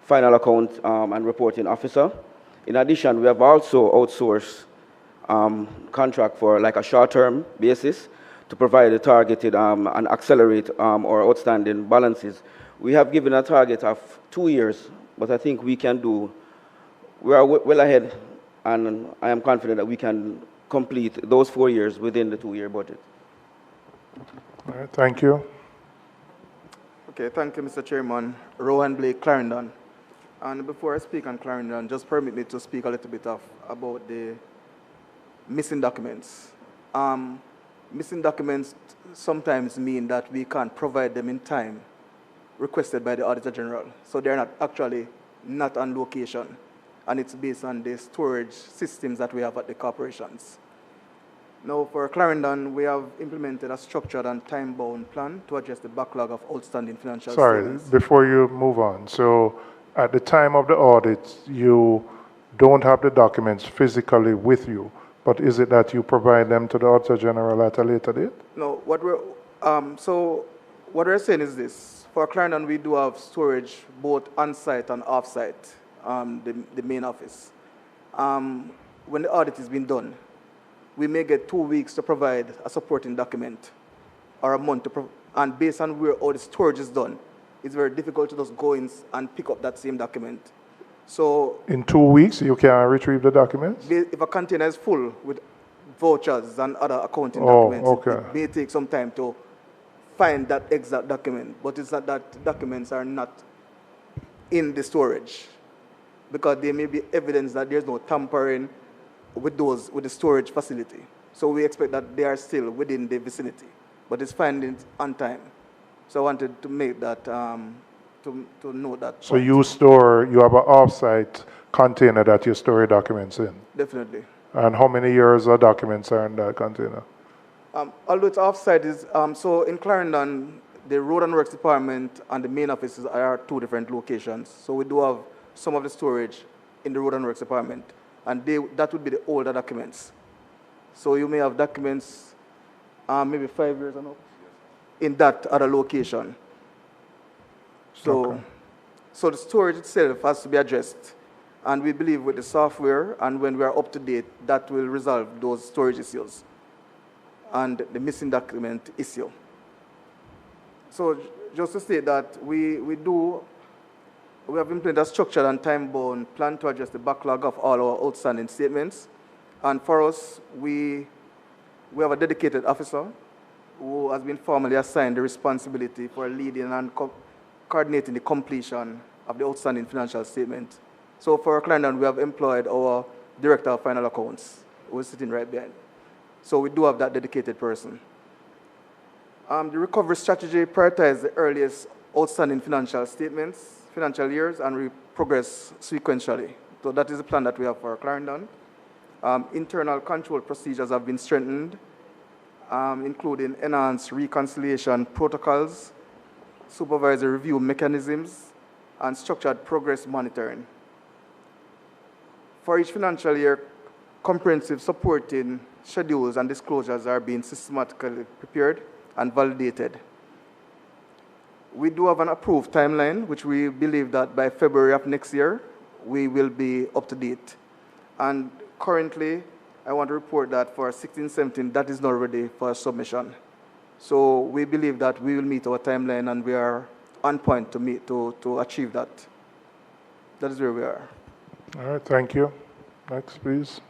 final account and reporting officer. In addition, we have also outsourced contract for like a short-term basis to provide a targeted and accelerate our outstanding balances. We have given a target of 2 years, but I think we are well ahead, and I am confident that we can complete those 4 years within the 2-year budget. All right, thank you. Okay, thank you, Mr. Chairman. Rohan Blake, Clarendon. And before I speak on Clarendon, just permit me to speak a little bit about the missing documents. Missing documents sometimes mean that we can't provide them in time requested by the Auditor General. So they're not on location. And it's based on the storage systems that we have at the corporations. Now, for Clarendon, we have implemented a structured and time-bound plan to address the backlog of outstanding financial statements. Sorry, before you move on. So at the time of the audit, you don't have the documents physically with you, but is it that you provide them to the Auditor General at a later date? No, what we're saying is this. For Clarendon, we do have storage both on-site and off-site, the main office. When the audit has been done, we may get 2 weeks to provide a supporting document, or a month and based on where all the storage is done, it's very difficult to just go in and pick up that same document. So in 2 weeks, you can retrieve the documents? If a container is full with vouchers and other accounting documents, okay. It may take some time to find that exact document, but it's not that documents are not in the storage, because there may be evidence that there's no tampering with the storage facility. So we expect that they are still within the vicinity, but it's finding on time. So I wanted to make that, to note that. So you have an off-site container that you store your documents in? Definitely. And how many years of documents are in that container? Although it's off-site, so in Clarendon, the Road and Works Department and the main offices are 2 different locations. So we do have some of the storage in the Road and Works Department, and that would be the older documents. So you may have documents maybe 5 years or no, in that other location. So, so the storage itself has to be addressed. And we believe with the software and when we are up to date, that will resolve those storage issues and the missing document issue. So just to state that we have implemented a structured and time-bound plan to address the backlog of all our outstanding statements. And for us, we have a dedicated officer who has been formally assigned the responsibility for leading and coordinating the completion of the outstanding financial statement. So for Clarendon, we have employed our Director of Final Accounts, who is sitting right behind. So we do have that dedicated person. The recovery strategy prioritizes the earliest outstanding financial statements, financial years, and we progress sequentially. So that is the plan that we have for Clarendon. Internal control procedures have been strengthened, including enhanced reconciliation protocols, supervisory review mechanisms, and structured progress monitoring. For each financial year, comprehensive supporting schedules and disclosures are being systematically prepared and validated. We do have an approved timeline, which we believe that by February of next year, we will be up to date. And currently, I want to report that for 16-17, that is not ready for submission. So we believe that we will meet our timeline and we are on point to achieve that. That is where we are. All right, thank you. Next, please.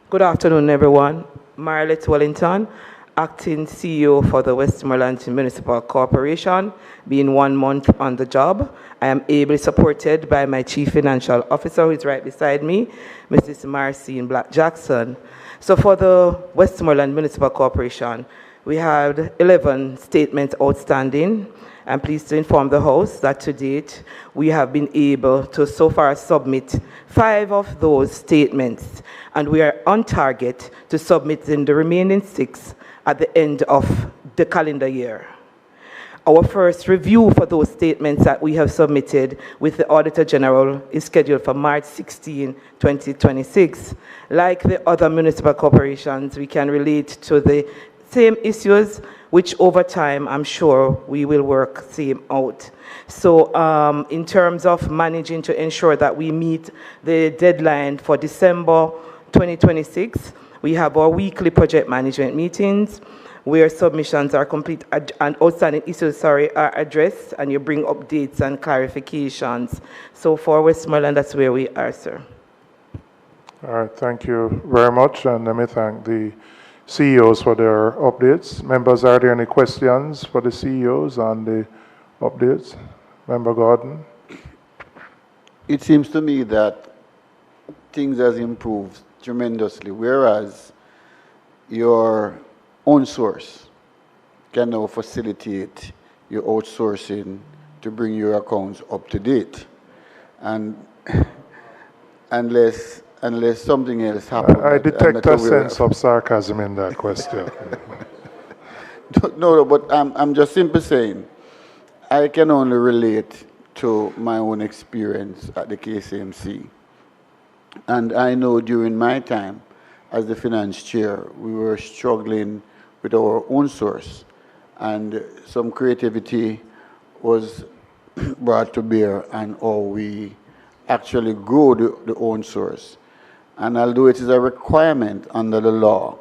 Good afternoon, everyone. Marlette Wellington, Acting CEO for the Westmoreland Municipal Corporation. Being 1 month on the job, I am ably supported by my Chief Financial Officer, who is right beside me, Mrs. Marcine Black-Jackson. So for the Westmoreland Municipal Corporation, we had 11 statements outstanding. I'm pleased to inform the House that to date, we have been able to so far submit 5 of those statements, and we are on target to submit in the remaining 6 at the end of the calendar year. Our first review for those statements that we have submitted with the Auditor General is scheduled for March 16, 2026. Like the other municipal corporations, we can relate to the same issues, which over time, I'm sure we will work same out. So in terms of managing to ensure that we meet the deadline for December 2026, we have our weekly project management meetings where submissions are complete and outstanding issues are addressed, and you bring updates and clarifications. So for Westmoreland, that's where we are, sir. All right, thank you very much, and let me thank the CEOs for their updates. Members, are there any questions for the CEOs on the updates? Member Gordon? It seems to me that things has improved tremendously, whereas your own source can now facilitate your outsourcing to bring your accounts up to date. And unless something else happens. I detect a sense of sarcasm in that question. No, but I'm just simply saying, I can only relate to my own experience at the KCMC. And I know during my time as the finance chair, we were struggling with our own source, and some creativity was brought to bear on how we actually grow the own source. And although it is a requirement under the law,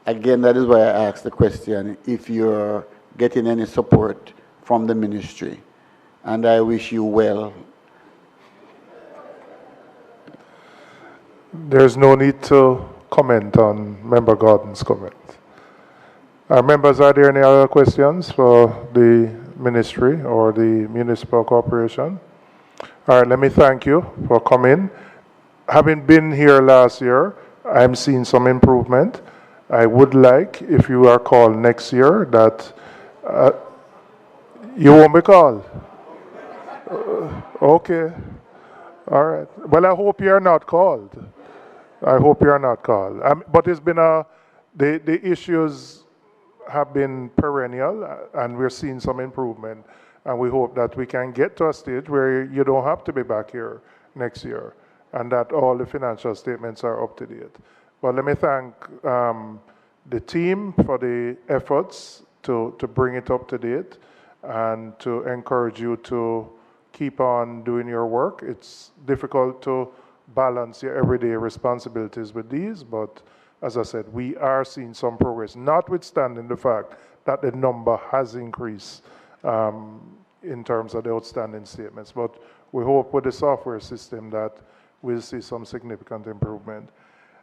again, that is why I asked the question if you're getting any support from the ministry. And I wish you well. There's no need to comment on Member Gordon's comment. Members, are there any other questions for the ministry or the municipal corporation? All right, let me thank you for coming. Having been here last year, I'm seeing some improvement. I would like, if you are called next year, that you won't be called. Okay. All right. Well, I hope you're not called. I hope you're not called. But it's been the issues have been perennial, and we're seeing some improvement. And we hope that we can get to a stage where you don't have to be back here next year, and that all the financial statements are up to date. But let me thank the team for the efforts to bring it up to date. and to encourage you to keep on doing your work. It's difficult to balance your everyday responsibilities with these, but as I said, we are seeing some progress, notwithstanding the fact that the number has increased in terms of the outstanding statements. But we hope with the software system that we'll see some significant improvement.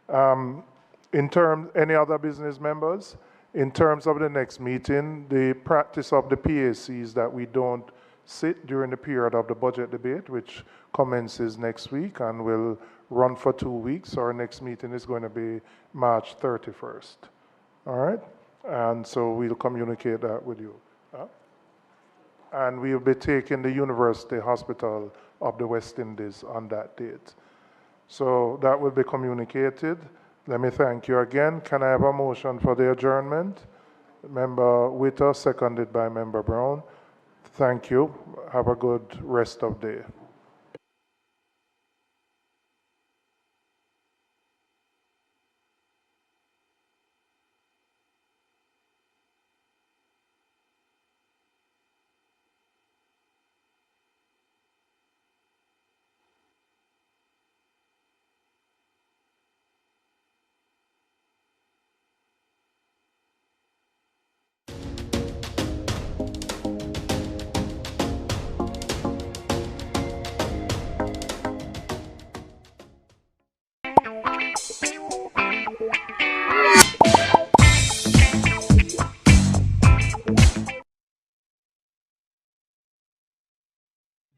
Any other business members? In terms of the next meeting, the practice of the PAC is that we don't sit during the period of the budget debate, which commences next week and will run for 2 weeks. Our next meeting is going to be March 31st. All right? And so we'll communicate that with you. And we'll be taking the University Hospital of the West Indies on that date. So that will be communicated. Let me thank you again. Can I have a motion for the adjournment? Member Witter, seconded by Member Brown. Thank you. Have a good rest of the day.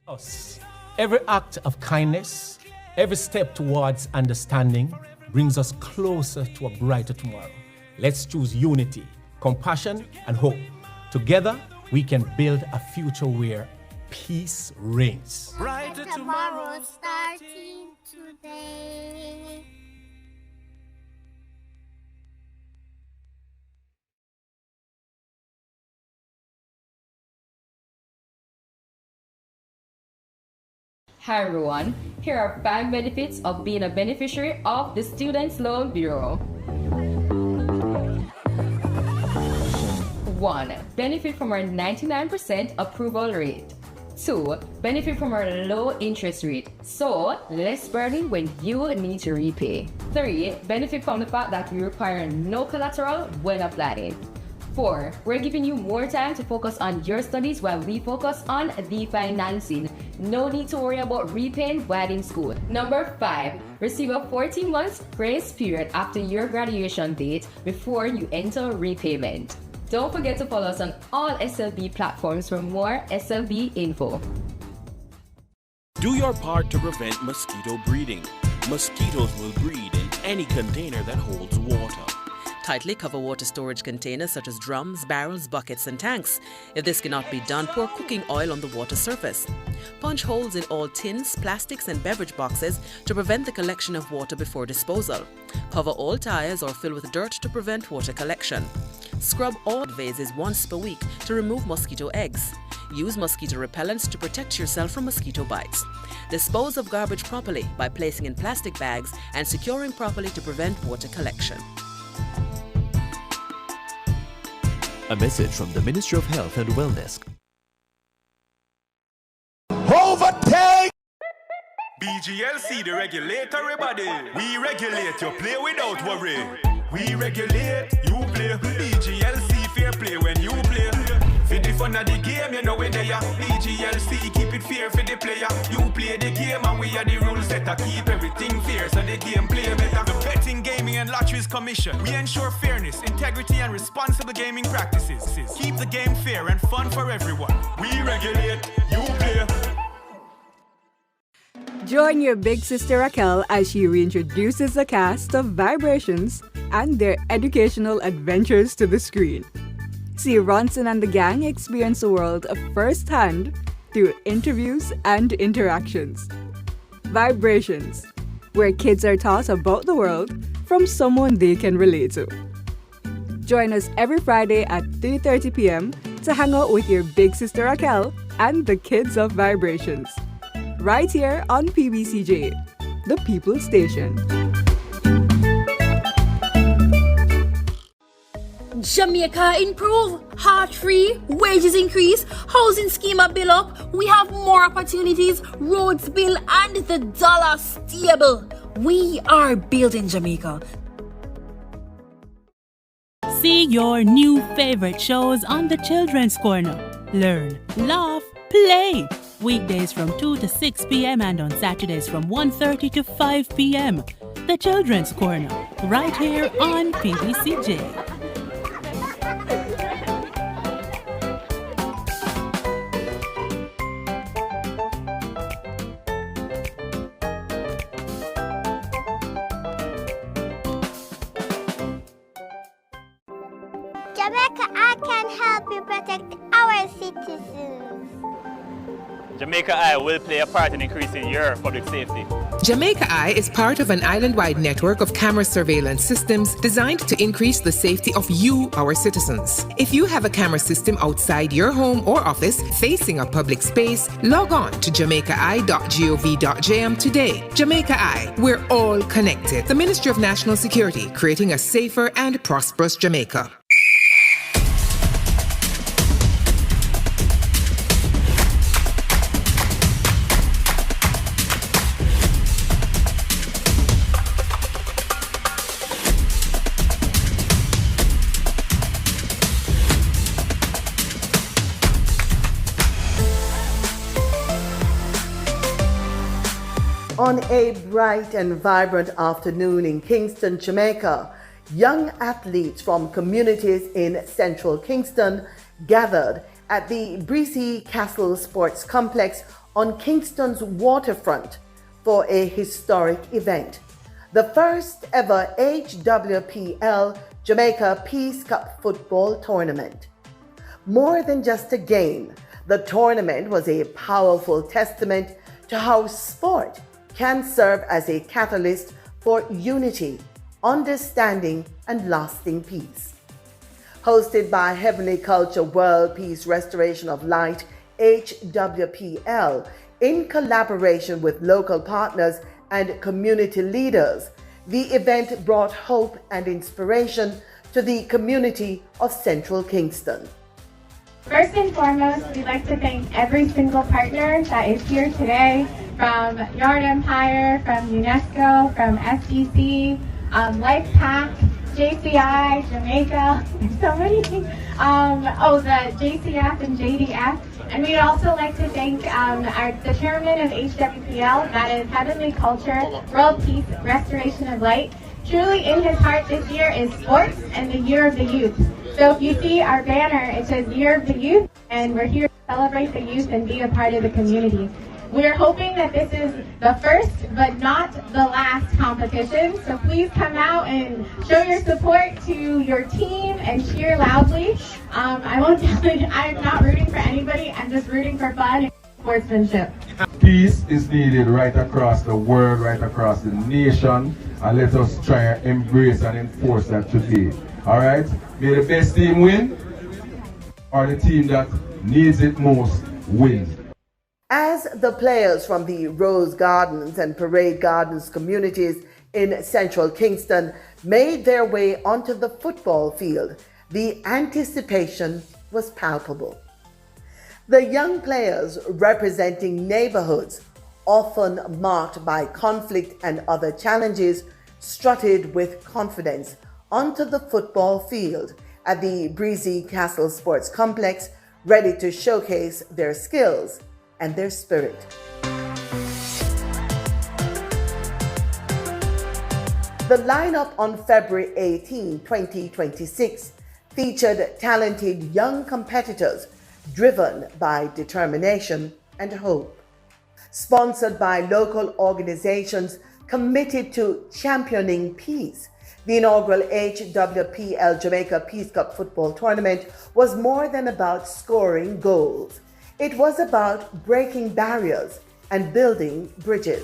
Us. Every act of kindness, every step towards understanding brings us closer to a brighter tomorrow. Let's choose unity, compassion, and hope. Together, we can build a future where peace reigns. Brighter tomorrow starting today. Hi everyone, here are 5 benefits of being a beneficiary of the Students' Loan Bureau. 1. Benefit from our 99% approval rate. 2. Benefit from our low interest rate, so less burden when you need to repay. 3. Benefit from the fact that we require no collateral when applying. 4. We're giving you more time to focus on your studies while we focus on the financing. No need to worry about repaying while in school. Number 5. Receive a 14 months grace period after your graduation date before you enter repayment. Don't forget to follow us on all SLB platforms for more SLB info. Do your part to prevent mosquito breeding. Mosquitoes will breed in any container that holds water. Tightly cover water storage containers such as drums, barrels, buckets and tanks. If this cannot be done, pour cooking oil on the water surface. Punch holes in all tins, plastics and beverage boxes to prevent the collection of water before disposal. Cover all tires or fill with dirt to prevent water collection. Scrub all vases once per week to remove mosquito eggs. Use mosquito repellents to protect yourself from mosquito bites. Dispose of garbage properly by placing in plastic bags and securing properly to prevent water collection. A message from the Ministry of Health and Wellness. Overtake! BGLC, the regulatory body. We regulate, you play without worry. We regulate, you play. BGLC, fair play when you play. For the fun of the game, you know when they are. BGLC, keep it fair for the player. You play the game and we are the rules setter. Keep everything fair so the game play better. The Betting, Gaming and Lotteries Commission. We ensure fairness, integrity and responsible gaming practices. Keep the game fair and fun for everyone. We regulate, you play. Join your big sister Raquel as she reintroduces the cast of Vibrations and their educational adventures to the screen. See Ronson and the gang experience the world firsthand through interviews and interactions. Vibrations, where kids are taught about the world from someone they can relate to. Join us every Friday at 3:30 p.m. to hang out with your big sister Raquel and the kids of Vibrations. Right here on PBCJ, the People Station. Jamaica improve, heart free, wages increase, housing schema bill up, we have more opportunities, roads bill, and the dollar stable. We are building Jamaica. See your new favorite shows on the Children's Corner. Learn, laugh, play. Weekdays from 2 to 6 p.m. and on Saturdays from 1:30 to 5 p.m. The Children's Corner, right here on PBCJ. Jamaica, I can help you protect our citizens. Jamaica Eye will play a part in increasing your public safety. Jamaica Eye is part of an island-wide network of camera surveillance systems designed to increase the safety of you, our citizens. If you have a camera system outside your home or office facing a public space, log on to jamaicai.gov.jm today. Jamaica Eye, we're all connected. The Ministry of National Security, creating a safer and prosperous Jamaica. On a bright and vibrant afternoon in Kingston, Jamaica, young athletes from communities in central Kingston gathered at the Breezy Castle Sports Complex on Kingston's waterfront for a historic event, the first ever HWPL Jamaica Peace Cup football tournament. More than just a game, the tournament was a powerful testament to how sport can serve as a catalyst for unity, understanding, and lasting peace. Hosted by Heavenly Culture World Peace Restoration of Light, HWPL, in collaboration with local partners and community leaders, the event brought hope and inspiration to the community of Central Kingston. First and foremost, we'd like to thank every single partner that is here today, from Yard Empire, from UNESCO, from SGC, Life Pack, JCI, Jamaica, there's so many things. The JCF and JDF. And we'd also like to thank the chairman of HWPL, that is Heavenly Culture, World Peace, Restoration of Light. Truly in his heart this year is sports and the Year of the Youth. So if you see our banner, it says Year of the Youth, and we're here to celebrate the youth and be a part of the community. We're hoping that this is the first, but not the last competition. So please come out and show your support to your team and cheer loudly. I won't tell you, I'm not rooting for anybody. I'm just rooting for fun and sportsmanship. Peace is needed right across the world, right across the nation, and let us try and embrace and enforce that today. All right? May the best team win, or the team that needs it most win. As the players from the Rose Gardens and Parade Gardens communities in central Kingston made their way onto the football field, the anticipation was palpable. The young players representing neighborhoods often marked by conflict and other challenges strutted with confidence onto the football field at the Breezy Castle Sports Complex, ready to showcase their skills and their spirit. The lineup on February 18, 2026 featured talented young competitors driven by determination and hope. Sponsored by local organizations committed to championing peace, the inaugural HWPL Jamaica Peace Cup football tournament was more than about scoring goals. It was about breaking barriers and building bridges.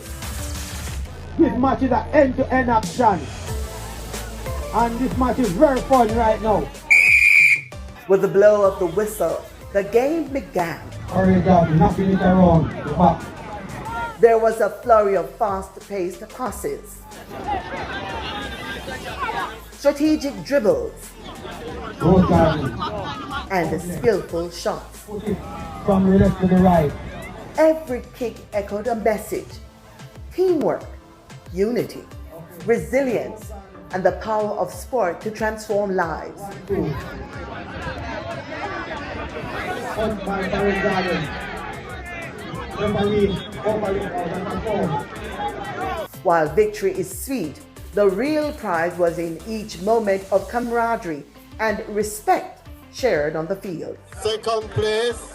This match is an end-to-end action, and this match is very fun right now. With the blow of the whistle, the game began. Knocking it around the back. There was a flurry of fast-paced passes, strategic dribbles, and skillful shots. From the left to the right. Every kick echoed a message: teamwork, unity, resilience, and the power of sport to transform lives. While victory is sweet, the real prize was in each moment of camaraderie and respect shared on the field. Second place